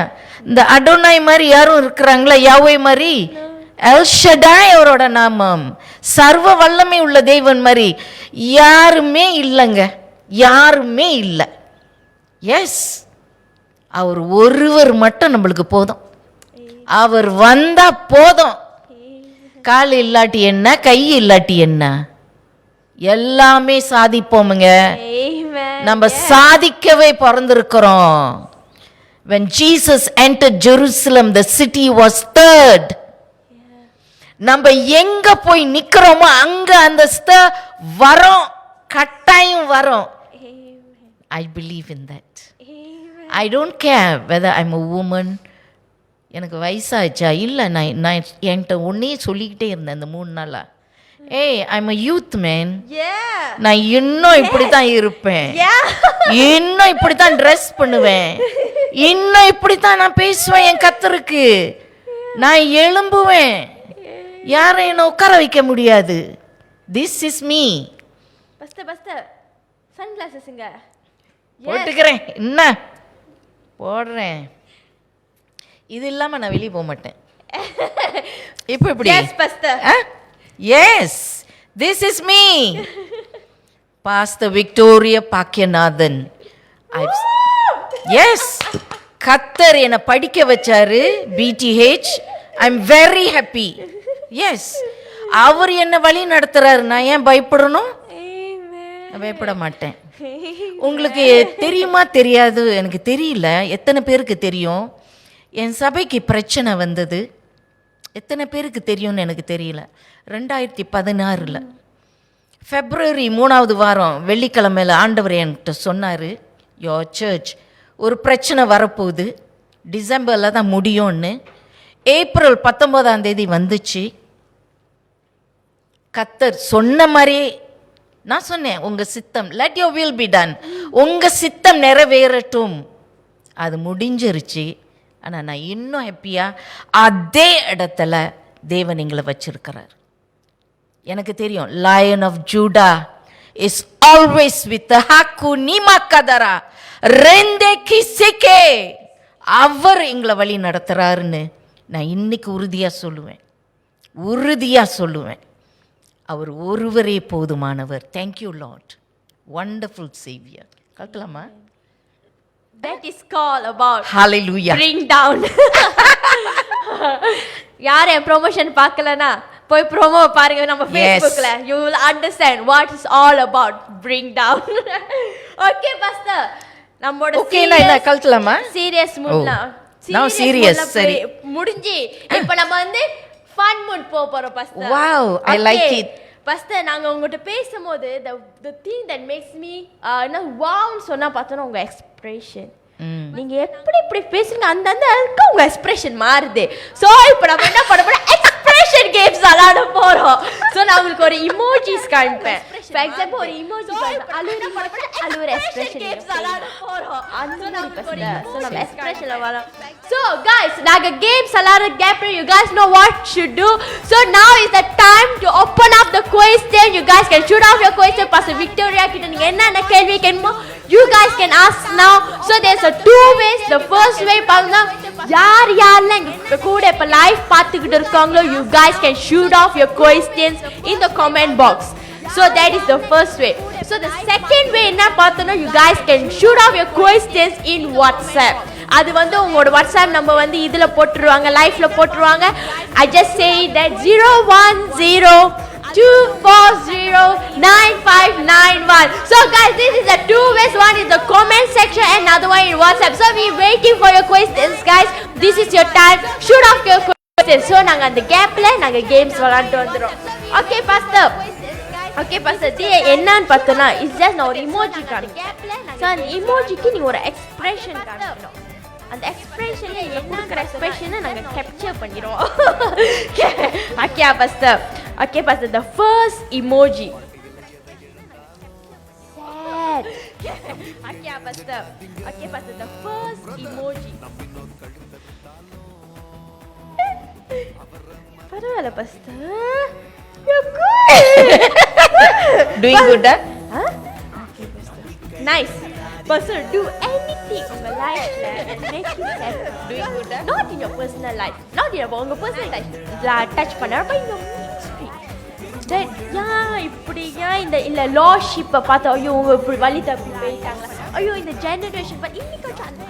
இந்த அடோனாய் மாதிரி யாரும் இருக்கிறாங்களா? யாவே மாதிரி, எல் ஷடாய் அவரோட நாமம், சர்வ வல்லமை உள்ள தேவன் மாதிரி யாருமே இல்லைங்க, யாருமே இல்லை. எஸ், அவர் ஒருவர் மட்டும் நம்மளுக்கு போதும். அவர் வந்தா போதும். கால் இல்லாட்டி என்ன, கை இல்லாட்டி என்ன, எல்லாமே சாதிப்போமுங்க. நம்ம சாதிக்கவே பிறந்திருக்கிறோம். When Jesus entered Jerusalem, the city was stirred. நம்ம எங்க போய் நிக்கிறோமோ அங்க அந்த ஸ்டர் வரும், கட்டாயம் வரும். I believe in that. I don't care whether I'm a woman. எனக்கு வயசாச்சா இல்லை, நான் என்கிட்ட ஒன்னே சொல்லிக்கிட்டே இருந்தேன் இந்த 3 நாளா. ஏய், ஐம் அ யூத் மேன். நான் இன்னும் இப்படி தான் இருப்பேன், இன்னும் இப்படி தான் ட்ரெஸ் பண்ணுவேன், இன்னும் இப்படி தான் நான் பேசுவேன். என் கர்த்தருக்கு நான் எழும்புவேன், யாரும் என்னை உட்கார வைக்க முடியாது. This is me. சன்கிளாஸஸ்ங்க போட்டுக்கிறேன், என்ன போடுறேன். இது இல்லாம நான் வெளியே போக மாட்டேன். இப்போ எப்படி? Yes, this is me. Pastor Victoria Packianathan. Yes, கத்தர் என்னை படிக்க வச்சாரு BTH. I am very happy. Yes, அவர் என்ன வழி நடத்துறாரு, நான் ஏன் பயப்படணும்? பயப்பட மாட்டேன். உங்களுக்கு தெரியுமா தெரியாது எனக்கு தெரியல, எத்தனை பேருக்கு தெரியும் என் சபைக்கு பிரச்சனை வந்தது? எத்தனை பேருக்கு தெரியும்னு எனக்கு தெரியல. 2016 February 3வது வாரம் வெள்ளிக்கிழமையில் ஆண்டவர் என்கிட்ட சொன்னார், யோர் சர்ச் ஒரு பிரச்சனை வரப்போகுது, டிசம்பரில் தான் முடியும்னு. ஏப்ரல் 19ஆம் தேதி வந்துச்சு. கர்த்தர் சொன்ன மாதிரியே நான் சொன்னேன், உங்கள் சித்தம், let your will be done, உங்கள் சித்தம் நிறைவேறட்டும். அது முடிஞ்சிருச்சு. ஆனால் நான் இன்னும் ஹாப்பியாக அதே இடத்துல தேவன் எங்களை வச்சிருக்கிறார். எனக்கு தெரியும், lion of Judah is always with ஹாக்கு நீமா கதரா ரெண்டே கிசிகே. அவர் எங்களை வழி நடத்துறாருன்னு நான் இன்னைக்கு உறுதியாக சொல்லுவேன், உறுதியாக சொல்லுவேன். அவர் ஒருவரே போதுமானவர். Thank you Lord, wonderful saviour. கேட்கலாமா? That is called about Hallelujah. Bring down. யார் என் ப்ரொமோஷன் பார்க்கலனா போய் ப்ரோமோ பாருங்க நம்ம Facebookல. You will understand what is all about bring down. Okay pastor, நம்மோட ஓகே நான் கல்கலாமா? சீரியஸ் மூட்ல. Now serious சரி முடிஞ்சி இப்போ நம்ம வந்து fun mood போறோம் pastor. Wow, I like it. Pastor நாங்க உங்ககிட்ட பேசும்போது the thing that makes me வாவ்னு சொன்னா பார்த்தோன்னா உங்க எக்ஸ்பிரஷன். நீங்க எப்படி இப்படி பேசுறீங்க அந்த அதுக்கு உங்க எக்ஸ்பிரஷன் மாறுது. சோ இப்போ நம்ம என்ன பண்ண போறோம், எக்ஸ்பிரஷன் கேம்ஸ் விளையாட போறோம். சோ நான் உங்களுக்கு ஒரு இமோஜிஸ் காண்பேன். ஃபார் எக்ஸாம்பிள் ஒரு இமோஜி அழுவுற எக்ஸ்பிரஷன் கேம்ஸ் விளையாட போறோம். அந்த சோ நம்ம எக்ஸ்பிரஷன்ல வரோம். So guys, நாங்க கேம்ஸ் விளையாடுற கேப்ல you guys know what should do. So now is the time to open up the question. You guys can shoot off your question. Pastor Victoria கிட்ட நீங்க என்ன கேள்வி கேட்கணுமோ you guys can ask now. So there's a two ways. The first way பாருங்க, யாரெல்லாம் இப்ப கூட இப்ப லைவ் பார்த்துக்கிட்டு இருக்காங்களோ you guys can shoot off your questions in the comment box. So that is the first way. So the second way என்ன பார்த்தோம்னா you guys can shoot off your questions in WhatsApp. அது வந்து உங்களோட வாட்ஸ்அப் நம்பர் வந்து இதுல போட்டுருவாங்க, லைவ்ல போட்டுருவாங்க. I just say that 01024095991. So guys, this is the two ways. One is the comment section and another one in WhatsApp. So we waiting for your questions guys. This is your time. Shoot off your questions. So நாங்க அந்த கேப்ல நாங்க கேம்ஸ் விளையாண்டு வந்துறோம். Okay pastor. Okay pastor, என்னன்னு பார்த்தோம்னா இட்ஸ் ஜஸ்ட் நான் ஒரு இமோஜி காண்பேன். ஸோ அந்த இமோஜிக்கு நீங்க ஒரு எக்ஸ்பிரஷன் காண்பணும். அந்த எக்ஸ்பிரஷன்ல என்ன எக்ஸ்பிரஷனை நாங்கள் கேப்சர் பண்ணிடுவோம். Okay pastor. Okay pastor, the first emoji. Sad. Okay pastor. Okay pastor, the first emoji. பரவாயில்ல pastor. You're good. Doing good, huh? Okay, pastor. Nice. Pastor, do anything in your life and make you happy. doing good. Not in your personal life. Not in your personal life. Touch பண்ண but in your ministry. That இப்படி இந்த இல்ல lordship பார்த்தா ஐயோ இப்படி வழி தப்பி போயிட்டாங்க. ஐயோ இந்த ஜெனரேஷன் பட் இன்னைக்கு அந்த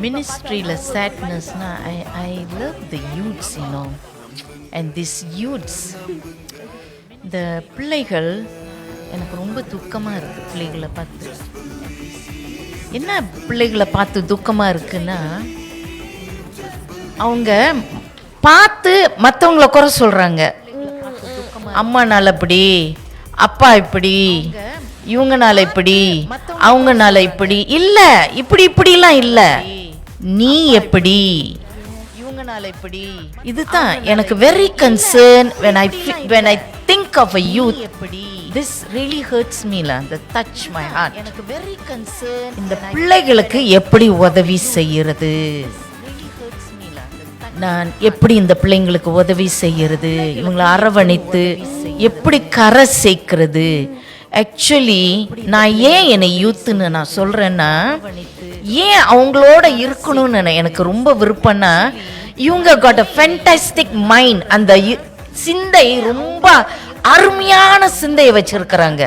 ministryல sadnessனா I love the youths, you know. And these youths, இந்த பிள்ளைகள் எனக்கு ரொம்ப துக்கமாக இருக்குது. பிள்ளைகளை பார்த்து என்ன பிள்ளைகளை பார்த்து துக்கமாக இருக்குன்னா, அவங்க பார்த்து மற்றவங்கள குறை சொல்கிறாங்க. அம்மானால இப்படி, அப்பா இப்படி, இவங்கனால இப்படி, அவங்கனால இப்படி. இல்லை இப்படிலாம் இல்லை, நீ எப்படி, இப்படி. இதுதான் எனக்கு very concerned when I think of a youth. This really hurts me la, that touch my heart. எனக்கு very concerned இந்த பிள்ளைகளுக்கு எப்படி உதவி செய்யறது, நான் எப்படி இந்த பிள்ளைங்களுக்கு உதவி செய்யறது, இவங்களை அரவணைத்து எப்படி கரை சேர்க்கிறது. ஆக்சுவலி நான் ஏன் என்னை யூத்துன்னு நான் சொல்றேன்னா, ஏன் அவங்களோட இருக்கணும்னு எனக்கு ரொம்ப விருப்பம்னா, இவங்க got a fantastic mind. அந்த சிந்தை ரொம்ப அருமையான சிந்தையை வச்சிருக்கிறாங்க.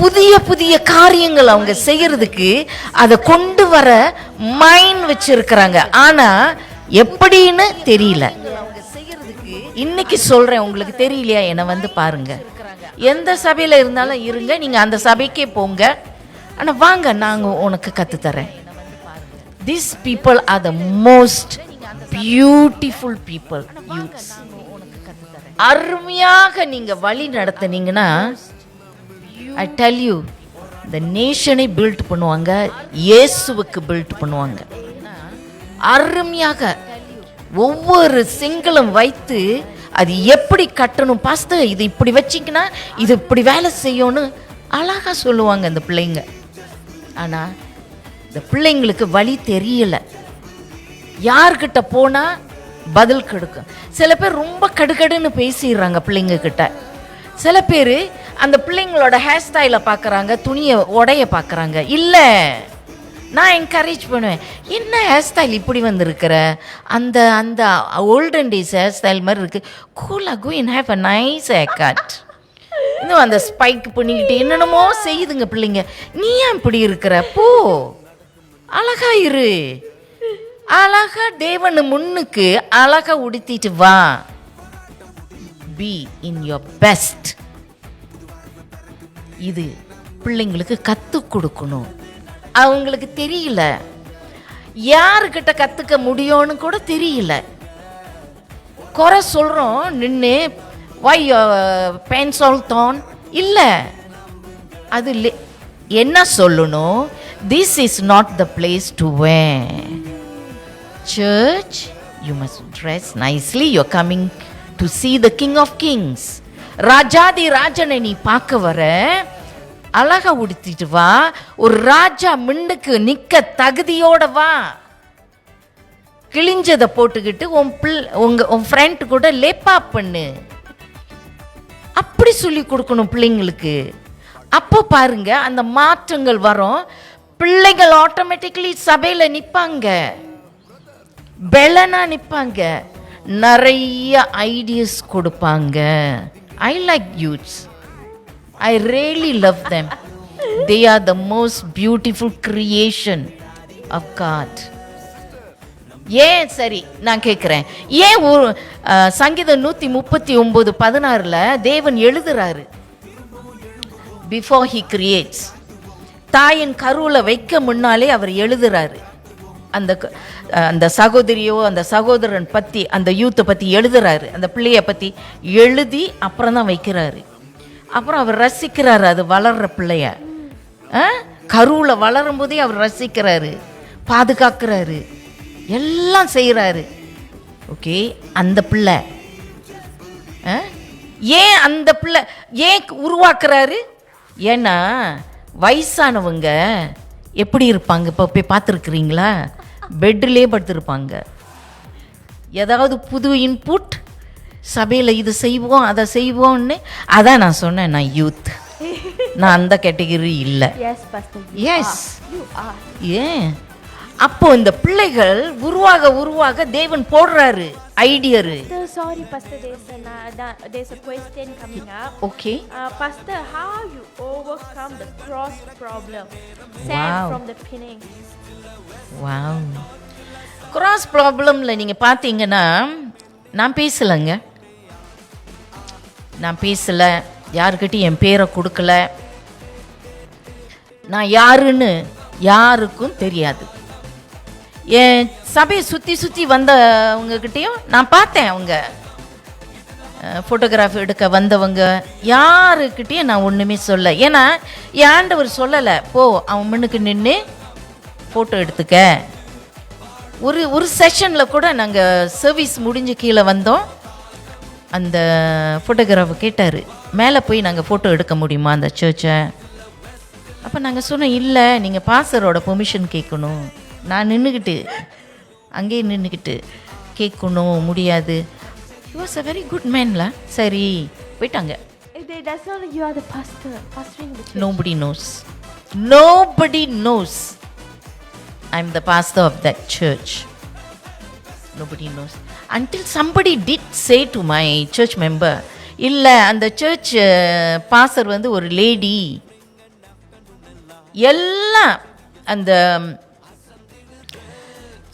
புதிய புதிய காரியங்கள் அவங்க செய்யறதுக்கு அதை கொண்டு வர மைண்ட் வச்சிருக்கிறாங்க. ஆனா எப்படின்னு தெரியல. இன்னைக்கு சொல்றேன், உங்களுக்கு தெரியலையா? என்ன வந்து பாருங்க, எந்த சபையில இருந்தாலும் இருங்க, நீங்க அந்த சபைக்கே போங்க, ஆனா வாங்க நாங்க உனக்கு கத்துத்தரேன். These people are the most beautiful people, youths. அருமையாக நீங்க வழி நடத்துனீங்கன்னா, I tell you, the nation-ஐ build பண்ணுவாங்க, இயேசுவுக்கு build பண்ணுவாங்க. அருமையாக ஒவ்வொரு சிங்கிளும் வைத்து அது எப்படி கட்டணும், பாஸ்டர் இது இப்படி வச்சிங்கன்னா இது இப்படி வேலை செய்யணும்னு அழகா சொல்லுவாங்க அந்த பிள்ளைங்க. ஆனா இந்த பிள்ளைங்களுக்கு வழி தெரியல. யார்கிட்ட போனா பதில் கிடைக்கும். சில பேர் ரொம்ப கடுகடுன்னு பேசிடுறாங்க பிள்ளைங்க கிட்ட. சில பேர் அந்த பிள்ளைங்களோட ஹேர் ஸ்டைலை பார்க்குறாங்க, துணியை உடைய பார்க்குறாங்க. இல்லை, நான் என்கரேஜ் பண்ணுவேன், என்ன ஹேர் ஸ்டைல் இப்படி வந்திருக்கிற, அந்த அந்த ஓல்டன் டேஸ் ஹேர் ஸ்டைல் மாதிரி இருக்கு, கூலாக go and have a nice haircut. இன்னும் அந்த ஸ்பைக் பண்ணிக்கிட்டு என்னென்னமோ செய்யுதுங்க பிள்ளைங்க. நீ ஏன் இப்படி இருக்கிற, போ அழகா இரு, அழகா தேவனு முன்னுக்கு அழகா உடுத்திட்டு வா. Be in your best. இது பிள்ளைங்களுக்கு கற்றுக் கொடுக்கணும். அவங்களுக்கு தெரியல, யாருக்கிட்ட கற்றுக்க முடியும்னு கூட தெரியல. குறை சொல்கிறோம், நின்று why your pants all torn? இல்ல, அது என்ன சொல்லணும், this is not the place to wear. Church, you must dress nicely, you're coming to see the King of Kings. ராஜாதி ராஜனை நீ பார்க்க வர, அழகா உடுத்திட்டு வா, ஒரு ராஜா முன்னுக்கு நிக்க தகுதியோட வா. கிழிஞ்சதை போட்டுக்கிட்டு உன் ஃப்ரெண்ட் கூட லேப்பா பண்ணு, அப்படி சொல்லி கொடுக்கணும் பிள்ளைங்களுக்கு. அப்போ பாருங்க அந்த மாற்றங்கள் வரும். பிள்ளைகள் ஆட்டோமேட்டிக்கலி சபையில நிப்பாங்க, பெலனா நிப்பாங்க, நிறைய ஐடியாஸ் கொடுப்பாங்க. I like youths. I really love them. They are the most beautiful creation of God. ஏன் சரி நான் கேட்குறேன், ஏன் சங்கீதம் 139:16 தேவன் எழுதுறாரு, பிஃபோர் ஹி கிரியேட்ஸ், தாயின் கருவில் வைக்க முன்னாலே அவர் எழுதுறாரு. அந்த சகோதரியோ அந்த சகோதரன் பற்றி, அந்த யூத்தை பற்றி எழுதுறாரு, அந்த பிள்ளைய பற்றி எழுதி அப்புறம் தான் வைக்கிறாரு. அப்புறம் அவர் ரசிக்கிறாரு அது வளர்ற பிள்ளைய, கருவில் வளரும் போதே அவர் ரசிக்கிறாரு, பாதுகாக்கிறாரு, எல்லாம் செய்கிறாரு. ஓகே, அந்த பிள்ளை ஏன் அந்த பிள்ளை ஏன் உருவாக்குறாரு? ஏன்னா வயசானவங்க எப்படி இருப்பாங்க, இப்போ போய் பார்த்துருக்குறீங்களா? பெட்டிலே படுத்துருப்பாங்க. ஏதாவது புது இன்புட் சபையில் இது செய்வோம் அதை செய்வோம்னு, அதான் நான் சொன்னேன், நான் யூத், நான் அந்த கேட்டகரி இல்லை. எஸ், ஏன் அப்போ இந்த பிள்ளைகள் உருவாக தேவன் போடுறாரு ஐடியரு. Sorry pastor, there's a question coming up. Okay. Pastor, how you overcome the cross problem? Sam from the pinning. Wow. cross problemல நீங்க பாத்தீங்கன்னா நான் பேசல, யாருக்கிட்டையும் என் பேரை கொடுக்கல, நான் யாருன்னு யாருக்கும் தெரியாது. என் சபையை சுற்றி வந்தவங்கக்கிட்டையும் நான் பார்த்தேன், அவங்க ஃபோட்டோகிராஃபி எடுக்க வந்தவங்க யாருக்கிட்டையும் நான் ஒன்றுமே சொல்ல. ஏன்னா என் ஆண்டவர் சொல்லலை, போ அவன் முன்னுக்கு நின்று ஃபோட்டோ எடுத்துக்க. ஒரு செஷனில் கூட நாங்கள் சர்வீஸ் முடிஞ்சு கீழே வந்தோம், அந்த ஃபோட்டோகிராஃபர் கேட்டார், மேலே போய் நாங்கள் ஃபோட்டோ எடுக்க முடியுமா அந்த சர்ச்சை? அப்போ நாங்கள் சொன்னோம், இல்லை நீங்கள் பாஸ்டரோட பெர்மிஷன் கேட்கணும். நான் அங்கேயே நின்றுக்கிட்டு கேட்கணும், முடியாது. He was a very good man la. சரி போயிட்டாங்க. That's not you are the pastor, pastoring the church. Nobody knows I'm the pastor of that church. Nobody knows until somebody did say to my church member, இல்லை அந்த சர்ச் பாஸ்டர் வந்து ஒரு லேடி. எல்லாம் அந்த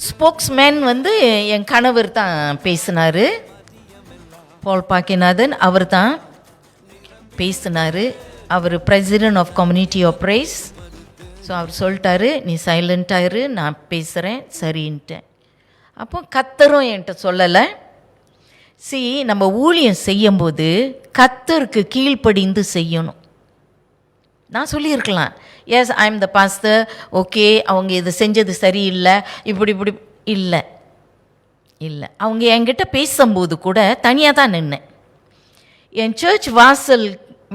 ஸ்போக்ஸ்மேன் வந்து என் கணவர் தான் பேசினார், பால் பாக்கிநாதன் அவர் தான் பேசினார். அவர் president of community of praise. So அவர் சொல்லிட்டாரு, நீ சைலண்ட்டாயிரு, நான் பேசுகிறேன், சரின்ட்டேன். அப்போ கர்த்தரும் என்கிட்ட சொல்லலை. நம்ம ஊழியம் செய்யும்போது கர்த்தருக்கு கீழ்ப்படிந்து செய்யணும். நான் சொல்லியிருக்கலாம், yes I am the pastor, okay அவங்க இது செஞ்சது சரியில்லை, இப்படி இல்லை. அவங்க என்கிட்ட பேசும்போது கூட தனியாக தான் நின்னேன், என் சர்ச் வாசல்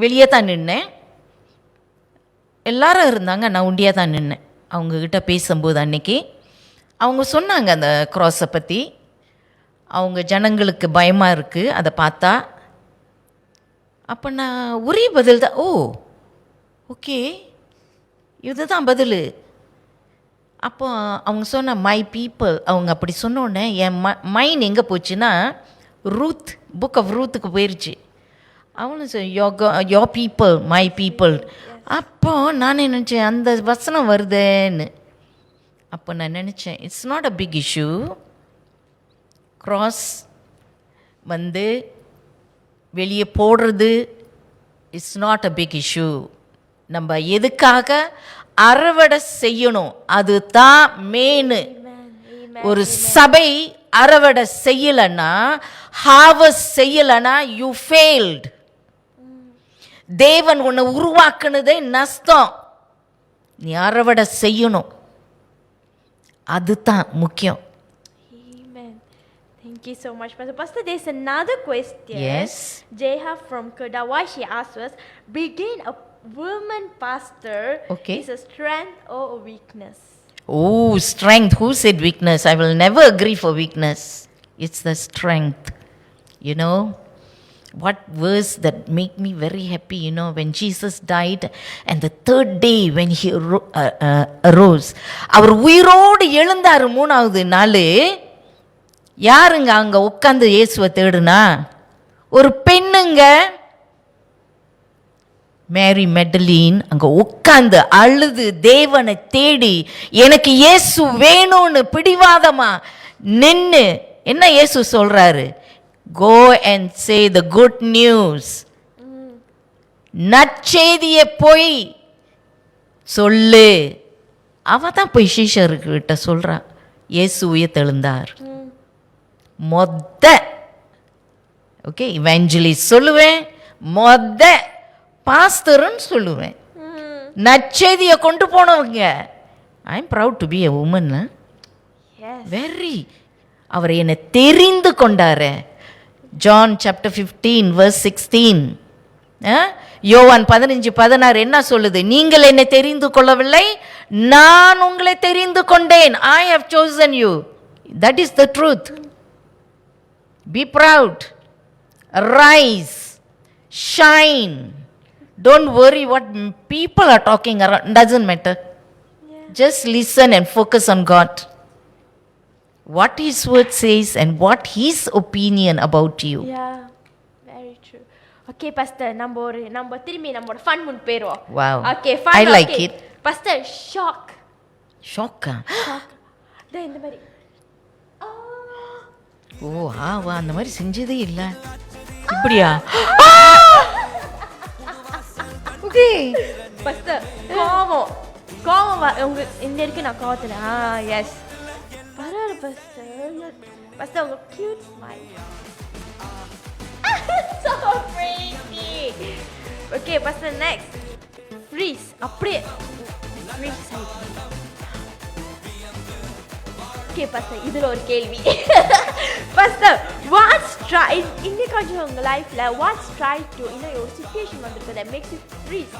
வெளியே தான் நின்னேன். எல்லாரும் இருந்தாங்க, நான் உண்டியாக தான் நின்னேன் அவங்கக்கிட்ட பேசும்போது. அன்னைக்கு அவங்க சொன்னாங்க அந்த க்ராஸை பற்றி, அவங்க ஜனங்களுக்கு பயமாக இருக்குது அதை பார்த்தா. அப்போ நான் ஒரே பதில் தான், ஓகே இதுதான் பதில். அப்போ அவங்க சொன்ன மை பீப்புள், அவங்க அப்படி சொன்னோன்னே என் மைண்ட் எங்கே போச்சுன்னா ரூத், புக் ஆஃப் ரூத்துக்கு போயிடுச்சு. அவனும் யோர் பீப்புள், மை பீப்புள். அப்போ நான் நினச்சேன் அந்த வசனம் வருதேன்னு. அப்போ நான் நினச்சேன், it's not a big issue. Cross வந்து வெளியே போடுறது it's not a big issue. நம்ம எதுக்காக அறுவடை செய்யணும், அதுதான் மெயின். ஒரு சபை அறுவடை செய்யலன்னா, ஹார்வெஸ்ட் செய்யலன்னா, யூ ஃபெயில்ட். தேவன் உன்னை உருவாக்குனதே நஷ்டம். நீ அறுவடை செய்யணும், அதுதான் முக்கியம். Amen. Thank you so much, Pastor. Pastor, there's another question. Yes. Jeha from Kedah, why she asked us, being a woman pastor Okay. is a strength or a weakness? Oh, strength. Who said weakness? I will never agree for weakness. It's the strength. You know, what verse that make me very happy, you know, when Jesus died and the third day when he arose. அவர் உயிரோடு எழுந்தாரு மூணாவது நாள். யாருங்க அங்க உட்கார்ந்து இயேசுவை தேடுனா? ஒரு பெண்ணுங்க, மேரி மெடலின். அங்க உட்கார்ந்து அழுது தேவனை தேடி எனக்கு இயேசு வேணும்னு பிடிவாதமா நின்னு என்ன இயேசு சொல்றாரு? Go and say the good news. நற்செய்தியை போய் சொல்லு. அவ தான் போய் சீஷர்கிட்ட சொல்றா, இயேசு உயிர்த்தெழுந்தார். ஓகே, இவாஞ்சலிஸ்ட் சொல்லுவேன், பாஸ்டர்னு சொல்லுவேன், நற்செய்தியை கொண்டு போனவங்க. I am proud to be a woman. Yes. Very. அவர் என்னை தெரிந்து கொண்டாரு. John chapter 15 verse 16. யோவான் 15:16 என்ன சொல்லுது? நீங்கள் என்னை தெரிந்து கொள்ளவில்லை, நான் உங்களை தெரிந்து கொண்டேன். I have chosen you. That is the truth. Be proud. Rise. Shine. Don't worry what people are talking around. Doesn't matter. Just listen and focus on God. What His word says and what His opinion about you. Yeah, very true. Okay, Pastor, நம்ம திரும்பி நம்மோட ஃபன் மூட் போயிடுவோம். Wow. Okay, fun. I like it. Pastor, shock. Shock. இந்த மாதிரி. ஓ, வா, அந்த மாதிரி செஞ்சதே இல்லை. இப்படியா? ஓகே. Pastor, கோவம் உங்க இந்த இருக்கு நான் கோவத்துல. எஸ். பரவாயில்ல Pastor. Pastor, உங்க cute smile. So pretty. Okay, Pastor, next. Freeze. அப்படியே freeze ஆயிடுச்சு. Okay, Pastor, இதுல ஒரு கேள்வி. Pastor, what's try இன்னைக்கு கொஞ்சம் உங்க லைஃப்ல what's try to ஒரு சிச்சுவேஷன் வந்திருக்கு that makes you freeze.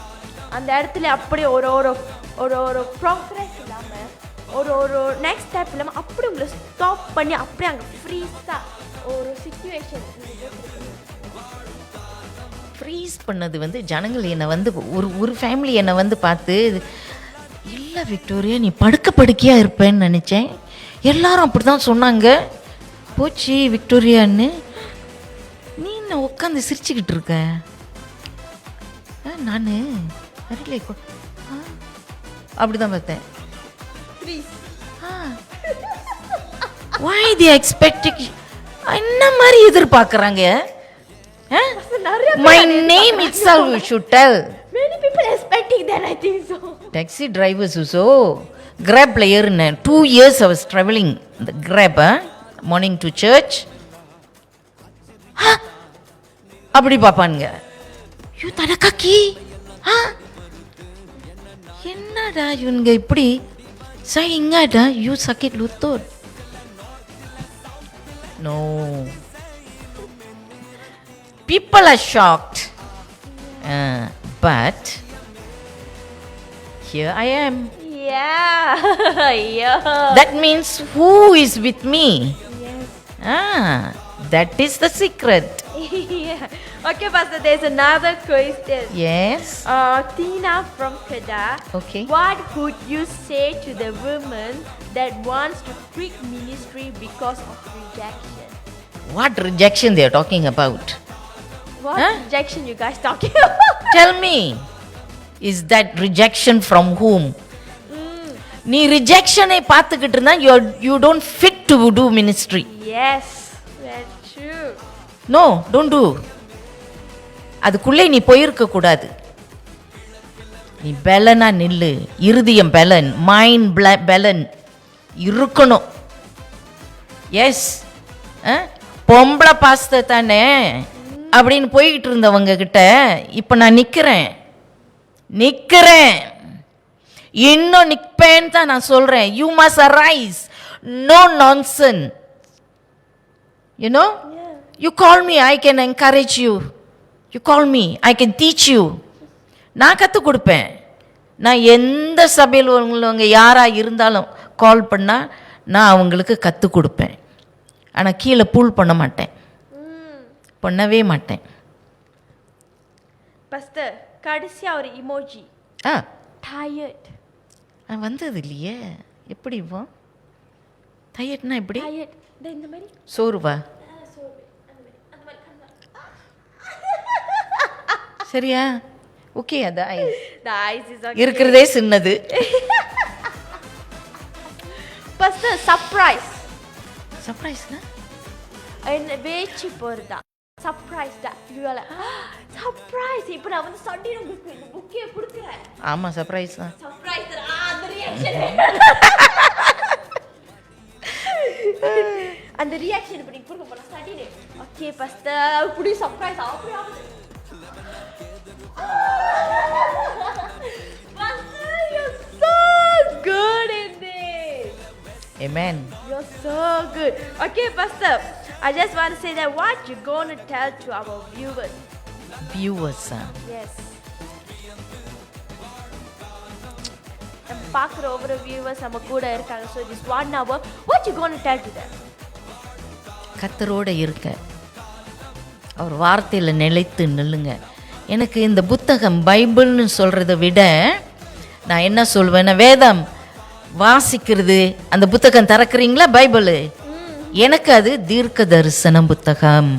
அந்த இடத்துல அப்படியே ஒரு ப்ராக்ரஸ் இல்லாம ஒரு நெக்ஸ்ட் ஸ்டெப் இல்லாம அப்படி உங்களை ஸ்டாப் பண்ணி அப்படியே அங்கே ஃப்ரீஸா ஒரு சிச்சுவேஷன். ஃப்ரீஸ் பண்ணது வந்து ஜனங்கள் என்னை வந்து ஒரு ஃபேமிலி என்னை வந்து பார்த்து, இல்லை விக்டோரியா நீ படுக்கையாக இருப்பேன்னு நினச்சேன். எல்லாரும் அப்படி தான் சொன்னாங்க. போச்சு விக்டோரியான்னு, நீ என்ன உட்காந்து சிரிச்சுக்கிட்டு இருக்க? நான் வரல அப்படி தான் பார்த்தேன். Why they expecting என்ன மாதிரி எதிர்பார்க்குறாங்க? My name itself you should tell. Many people expecting that, I think so. Taxi drivers also Grab player in 2 years I was traveling the Grab morning to church. அப்படி பாப்பானுங்க. யூ தனக்காக்கி என்னடா இவனுங்க இப்படி sayingada you sakit lutut. No, people are shocked, but here I am. Yeah. That means who is with me? Yes. That is the secret. Yeah. Okay, Pastor, there's another question. Yes. Tina from Kedah. Okay. What would you say to the woman that wants to quit ministry because of rejection? What rejection they are talking about? What rejection you guys talking about? Tell me. Is that rejection from whom? நீ ரிஜெக்ஷனை பார்த்துக்கிட்டு இருந்தா you don't fit to do ministry. Yes, that's true. No, don't do. அதுக்குள்ளே நீ போயிருக்க கூடாது. நீ பெலனா நில்லு. இருதயம் பெலன், மைண்ட் பெலன் இருக்கணும். எஸ், பொம்பளை பாஸ்தர் தானே அப்படின்னு போய்கிட்டு இருந்தவங்க கிட்ட இப்போ நான் நிற்கிறேன், இன்னும் நிற்பேன்னு தான் நான் சொல்கிறேன். You must arise, no nonsense. You call me, I can encourage you. You call me, I can teach you. நான் கற்றுக் கொடுப்பேன். நான் எந்த சபையில் உள்ளவங்க யாராக இருந்தாலும் கால் பண்ணால் நான் அவங்களுக்கு கற்றுக் கொடுப்பேன். ஆனால் கீழே புல் பண்ணவே மாட்டேன். பாஸ்டர், கடைசியா ஒரு இமோஜி. டயர்ட் வந்தது இல்லையே. எப்படி இப்போ டயர்ட்னா எப்படி? டயர்ட் இந்த மாதிரி சோறுவா? சரியா? ஓகே. அது இருக்கிறதே சின்னது. பாஸ்டர், சர்ப்ரைஸ்னா என்ன? வேச்சி போறதா சர்ப்ரைஸ் சர்ப்ரைஸ். இப்போ நான் வந்து சண்டே உங்களுக்கு இந்த புக்கே கொடுக்கிறேன். ஆமா, சர்ப்ரைஸ் தான். சர்ப்ரைஸ். அந்த ரியாக்ஷன் அந்த ரியாக்ஷன் இப்படி கொடுக்க போறேன் சண்டே. ஓகே பாஸ்டர், இப்படி சர்ப்ரைஸ் அப்படி ஆகுது. Pastor, you're so good in this. Amen. You're so good. Okay, Pastor, I just want to say that what you going to tell to our viewers? Yes. நம்ம பார்க்குற ஒவ்வொரு வியூவர்ஸ் நம்ம கூட இருக்காங்க. So this 1 hour, what you going to tell to them? கர்த்தரோட இருக்க, அவர் வார்த்தையில் நிலைத்து நில்லுங்க. எனக்கு இந்த புத்தகம் பைபிள்னு சொல்கிறத விட நான் என்ன சொல்வேன்னா, வேதம் வாசிக்கிறது, அந்த புத்தகம் திறக்கிறீங்களா பைபிள், எனக்கு அது தீர்க்க தரிசனம் புத்தகம்.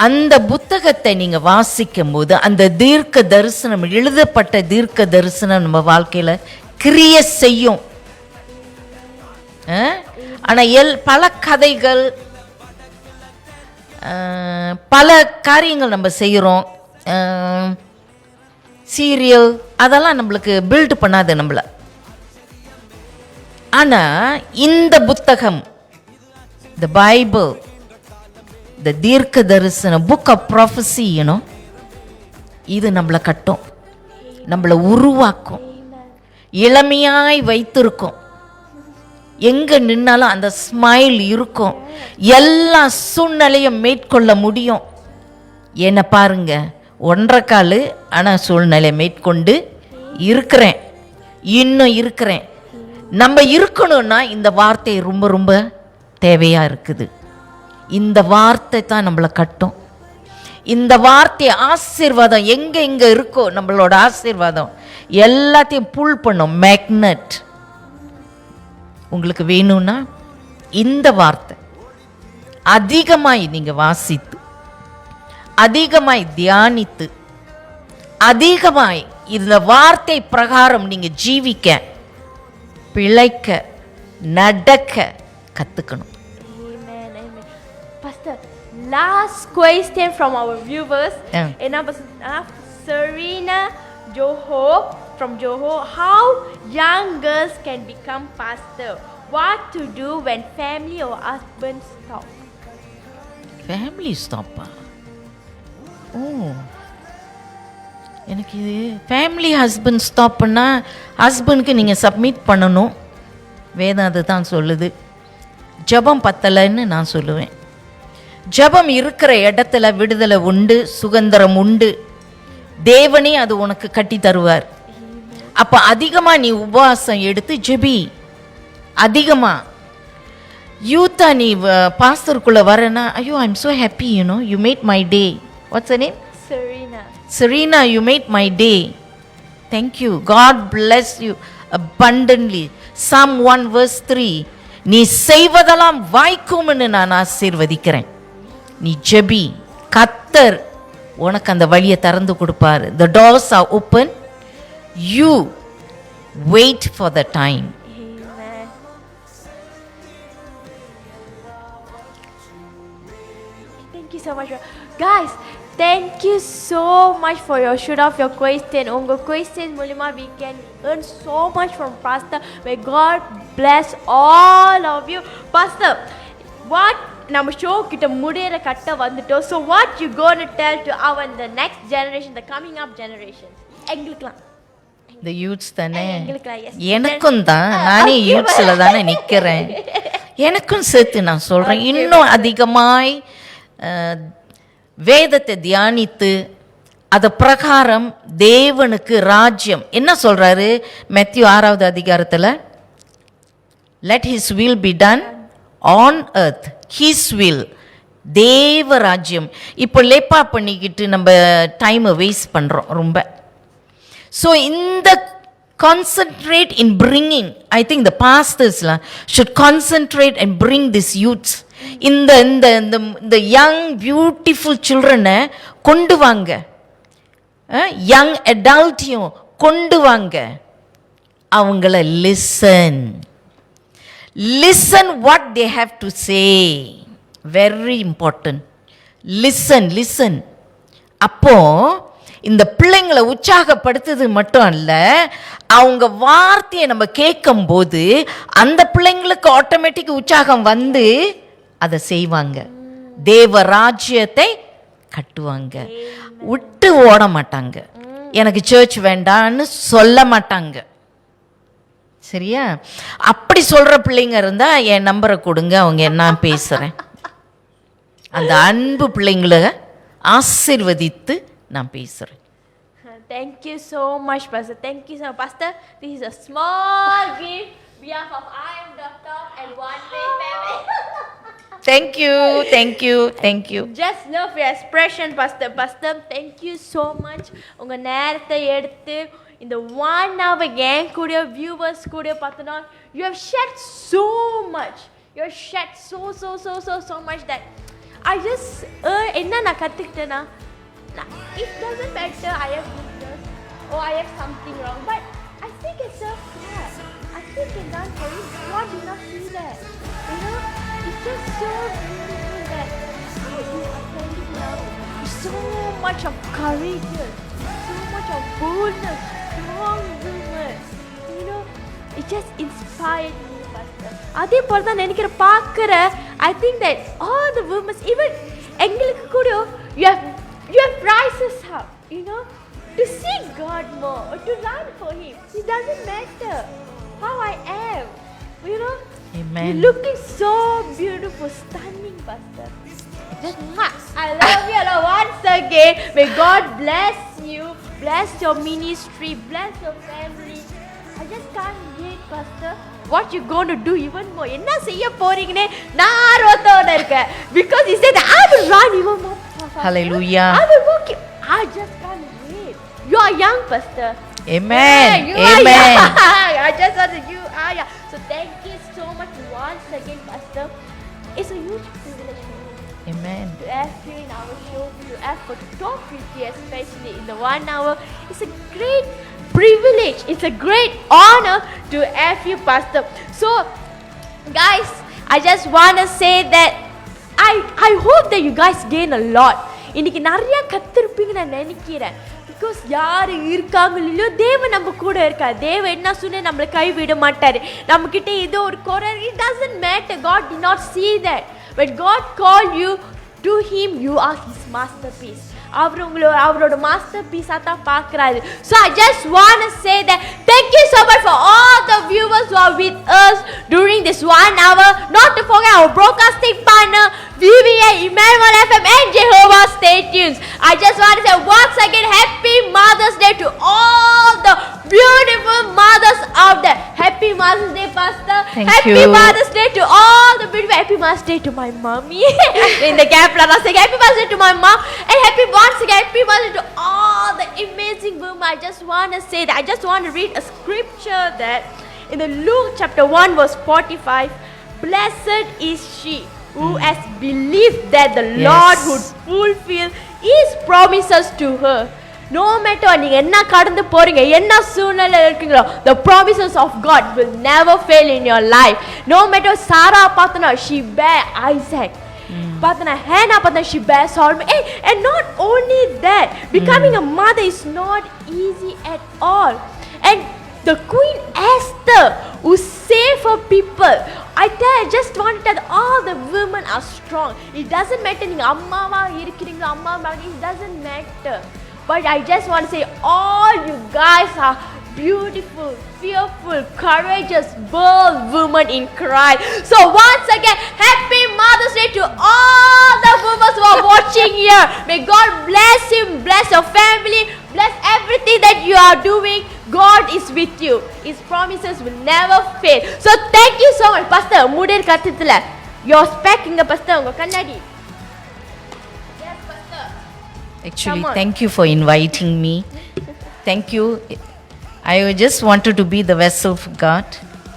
அந்த புத்தகத்தை நீங்கள் வாசிக்கும் போது அந்த தீர்க்க தரிசனம், எழுதப்பட்ட தீர்க்க தரிசனம் நம்ம வாழ்க்கையில் கிரிய செய்யும். ஆனால் பல கதைகள், பல காரியங்கள் நம்ம செய்கிறோம், சீரியல், அதெல்லாம் நம்மளுக்கு பில்டு பண்ணாது நம்மளை. ஆனால் இந்த புத்தகம், த பைபிள், த தீர்க்க தரிசனம், புக் ஆஃப் ப்ராஃபஸி, இது நம்மளை கட்டும், நம்மளை உருவாக்கும், இளமையாய் வைத்திருக்கும். எங்கே நின்னாலும் அந்த ஸ்மைல் இருக்கும், எல்லா சூழ்நிலையும் மேற்கொள்ள முடியும். என்ன பாருங்க, 1.25 கால், ஆனால் சூழ்நிலையை மேற்கொண்டு இருக்கிறேன், இன்னும் இருக்கிறேன். நம்ம இருக்கணும்னா இந்த வார்த்தை ரொம்ப ரொம்ப தேவையாக இருக்குது. இந்த வார்த்தை தான் நம்மளை கட்டும். இந்த வார்த்தை ஆசீர்வாதம் எங்கே இருக்கோ நம்மளோட ஆசீர்வாதம் எல்லாத்தையும் புல் பண்ணும், மேக்னெட். உங்களுக்கு வேணும்னா இந்த வார்த்தை அதிகமாய் நீங்கள் வாசித்து, அதிகமாய் தியானித்து, அதிகமாய் இந்த வார்த்தை பிரகாரம் நீங்கள் ஜீவிக்க, பிழைக்க, நடக்க கற்றுக்கணும். Pastor, last question from our viewers. Serena Joho from Johor, how young girls can become pastor? What to do when family or husband stop? Family stop? எனக்கு இது ஃபேமிலி ஹஸ்பண்ட் ஸ்டாப் பண்ணால் ஹஸ்பண்டுக்கு நீங்கள் சப்மிட் பண்ணணும். வேதம் அது தான் சொல்லுது. ஜெபம் பத்தலைன்னு நான் சொல்லுவேன். ஜெபம் இருக்கிற இடத்துல விடுதலை உண்டு, சுதந்திரம் உண்டு. தேவனே அது உனக்கு கட்டி தருவார். அப்போ அதிகமாக நீ உபவாசம் எடுத்து ஜெபி. அதிகமாக யூத்தா நீ பாஸ்டருக்குள்ளே வரேன்னா, ஐயோ I am so happy, you made my day. Watts your name? Serena, you made my day. Thank you. God bless you abundantly. Psalm 1 verse 3. நீ செய்வதெல்லாம் வாய்க்கும்னு நான் ஆசீர்வதிக்கிறேன். நீ ஜெபி, கர்த்தர் உனக்கு அந்த வழியை திறந்து கொடுப்பாரு. The doors are open. You wait for the time. Amen. Thank you so much. Guys, thank you so much for your shoot off your question. Unga questions மூலமா we can earn so much from Pastor. May God bless all of you. Pastor, what நம்ம ஷோ கிட்ட முடியற கட்ட வந்துட்டோம். So what you going to tell to our the next generation, the coming up generation? எங்களுக்குலாம் இந்த யூத்ஸ் தானே, எங்களுக்குலாம் yes. எனக்கும் தான், நானே யூத்ஸ்ல தானே நிக்கிறேன். எனக்கும் சேர்த்து நான் சொல்றேன், இன்னும் அதிகமாய் வேதத்தை தியானித்து அது பிரகாரம் தேவனுக்கு ராஜ்யம் என்ன சொல்றாரு மத்தேயு 6வது அதிகாரத்துல, let his will be done on earth, his will, தேவ ராஜ்யம். இப்போ லேப்பா பண்ணிக்கிட்டு நம்ம டைமை வேஸ்ட் பண்றோம் ரொம்ப. ஸோ இந்த concentrate in bringing, I think the pastors should concentrate and bring these youths, இந்த young beautiful children கொண்டு வாங்க, young adultையும் கொண்டு வாங்க, அவங்கள listen what they have to say, very important, listen. அப்போ இந்த பிள்ளைங்களை உற்சாகப்படுத்துறது மட்டும் அல்ல, அவங்க வார்த்தையை நம்ம கேட்கும் போது அந்த பிள்ளைங்களுக்கு ஆட்டோமேட்டிக் உற்சாகம் வந்து அதை செய்வாங்க, தேவ ராஜ்யத்தை கட்டுவாங்க, விட்டு ஓட மாட்டாங்க, எனக்கு சர்ச் வேண்டான்னு சொல்ல மாட்டாங்க. சரியா? அப்படி சொல்ற பிள்ளைங்க இருந்தா என் நம்பரை கொடுங்க, அவங்க நான் பேசுறேன். அந்த அன்பு பிள்ளைங்களை ஆசீர்வதித்து நான் பேசுறேன். Thank you so much, Pastor. Thank you so much, Pastor. This is a small gift behalf of I am Doctor and One Way family. Thank you. Just love your expression, Pastor. Pastor, thank you so much. உங்க நேரத்தை எடுத்து இந்த 1 hour என் கூட viewers கூட பார்த்தனா, you have shared so much. You have shared so much that I just என்ன நான் கத்துக்கிட்டேனா, it doesn't matter I have weakness or I have something wrong, but I think it's a God. I think it's done for you. God did not see that. You know, it's just so beautiful that how you are standing now with so much of courage, so much of boldness, strong women. You know, it just inspired me, Pastor. அதே போல தான் நினைக்கிற பார்க்கிற, I think that all the women, even எங்களுக்கு கூட you have rises up, you know, to seek God more or to run for Him. It doesn't matter how I am, you know. Amen. You're looking so beautiful, stunning, Pastor. Just I love you Lord, once again. May God bless you, bless your ministry, bless your family. I just can't wait, Pastor. What you going to do even more? என்ன செய்ய போறீங்கனே நான் ஆர்வத்தோட இருக்கேன். Because he said that I will run even more. Hallelujah. I will walk you. I just can't wait. You are young, Pastor. Amen. Yeah, you Amen. Are young. I just want you are young. So thank you so much once again, Pastor. It's a huge privilege for me. Amen. To have you in our show, to have to talk with you, especially in the 1 hour. It's a great privilege. It's a great honor to have you, Pastor. So, guys, I just want to say that I hope that you guys gain a lot. இன்னைக்கு நிறைய கத்திருப்பீங்க நான் நினைக்கிறேன். பிகாஸ் யார் இருக்காங்களோ தேவன் நம்ம கூட இருக்கார். தேவன் என்ன சொன்ன நம்மளை கைவிட மாட்டார். நம்மக்கிட்ட ஏதோ ஒரு குறை, it doesn't matter. God did not see that. When God called you to Him, you are His masterpiece. அவரோட மாஸ்டர் பீஸா தான் பார்க்குறாரு. So I just want to say that thank you so much for all the viewers who are with us during this 1 hour. Not to forget our broadcasting partner VBA, Emmanuel FM and Jehovah Stay Tuned. I just want to say once again Happy Mother's Day to all the beautiful mothers out there. Happy Mother's Day, Pastor. Happy Mother's Day to all the beautiful. Happy Mother's Day to my mommy. In the gap, I say Happy Mother's Day to my mom and once again Happy Mother's Day to all the amazing women. I just want to say that I just want to read a scripture that in the Luke chapter 1 verse 45, blessed is she who has believed that the Lord would fulfill His promises to her. No matter நீங்க என்ன கடந்து போறீங்க, என்ன சூழ்நிலையில இருக்கீங்களோ, the promises of God will never fail in your life. No matter Sarah பார்த்தனா, she bare Isaac. பார்த்தனா ஹேனா பார்த்தா she bears all and not only that, becoming a mother is not easy at all. And the Queen Esther who saved her people. I just want to tell all the women are strong. It doesn't matter நீங்க அம்மாவா இருக்கீங்க அம்மா it doesn't matter. But I just want to say all you guys are beautiful, fearful, courageous, bold women in Christ. So once again, happy Mother's Day to all the women who are watching here. May God bless you, bless your family, bless everything that you are doing. God is with you. His promises will never fail. So thank you so much, Pastor. Mudir kathithula. Your spec inga Pastor unga kannadi. Yes, Pastor. Actually, thank you for inviting me. Thank you. I just wanted to be the vessel of God.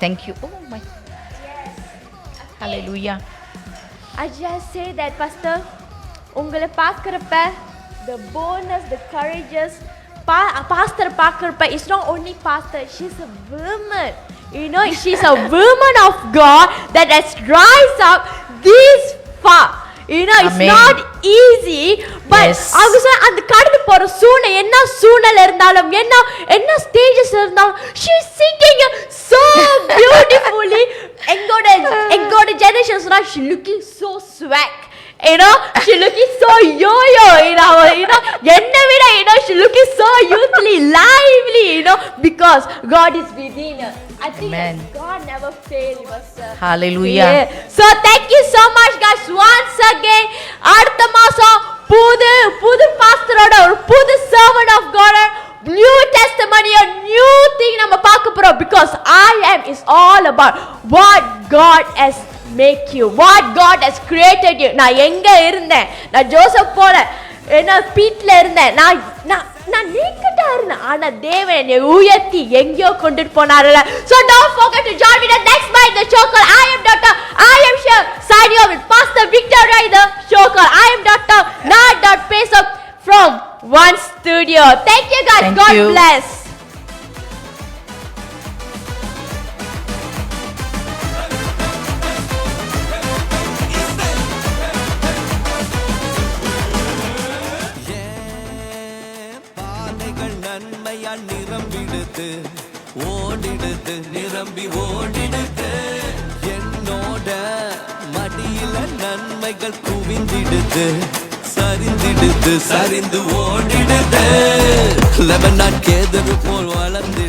Thank you. Oh my. Yes. Okay. Hallelujah. I just say that, Pastor, உங்களை பார்க்குறப்ப the boldness, the courageous, pastor பார்க்குறப்ப it's not only pastor, she's a woman. You know, she's a woman of God that has rise up this far. You know, it's Amen. not easy, but அவங்க சொல்ல அந்த கடந்து போற சூழ்நிலை என்ன சூழ்நிலை இருந்தாலும் என்ன ஸ்டேஜஸ் இருந்தாலும் she is singing so beautifully. எங்களோட generations she looking so swag. You know, she looking so yo-yo, you know, enna vida, you know, she looking so youthly, lively, you know, because God is within her. I think Amen. God never fail us. Hallelujah. Yeah. So thank you so much, guys. Once again, அடுத்த மாசம் புது பாஸ்டரோட ஒரு புது servant of God, new testimony, a new thing நம்ம பார்க்க போறோம், because I am is all about what God has make you, what God has created you. நான் எங்க இருந்தேன், நான் ஜோசப் போல என்ன பீட்ல இருந்தேன், நான் நீக்கட்டா இருந்தேன், ஆனா தேவன் என்னை உயர்த்தி எங்கேயோ கொண்டுட்டு போனாருல. So don't forget to join me the next night the show called I Am Doctor. I am sure signing off with Pastor Victor Rai, the show called I Am Doctor, not Pace Up from One Studio. Thank you guys. Thank God you. bless. நிரம்பிடுது ஓடிடுது நிரம்பி ஓடிடுது என்னோட மடியில நன்மைகள் குவிந்திடுது சரிந்திடுது சரிந்து ஓடிடுது லெபனான் கேதரு போல் வளர்ந்து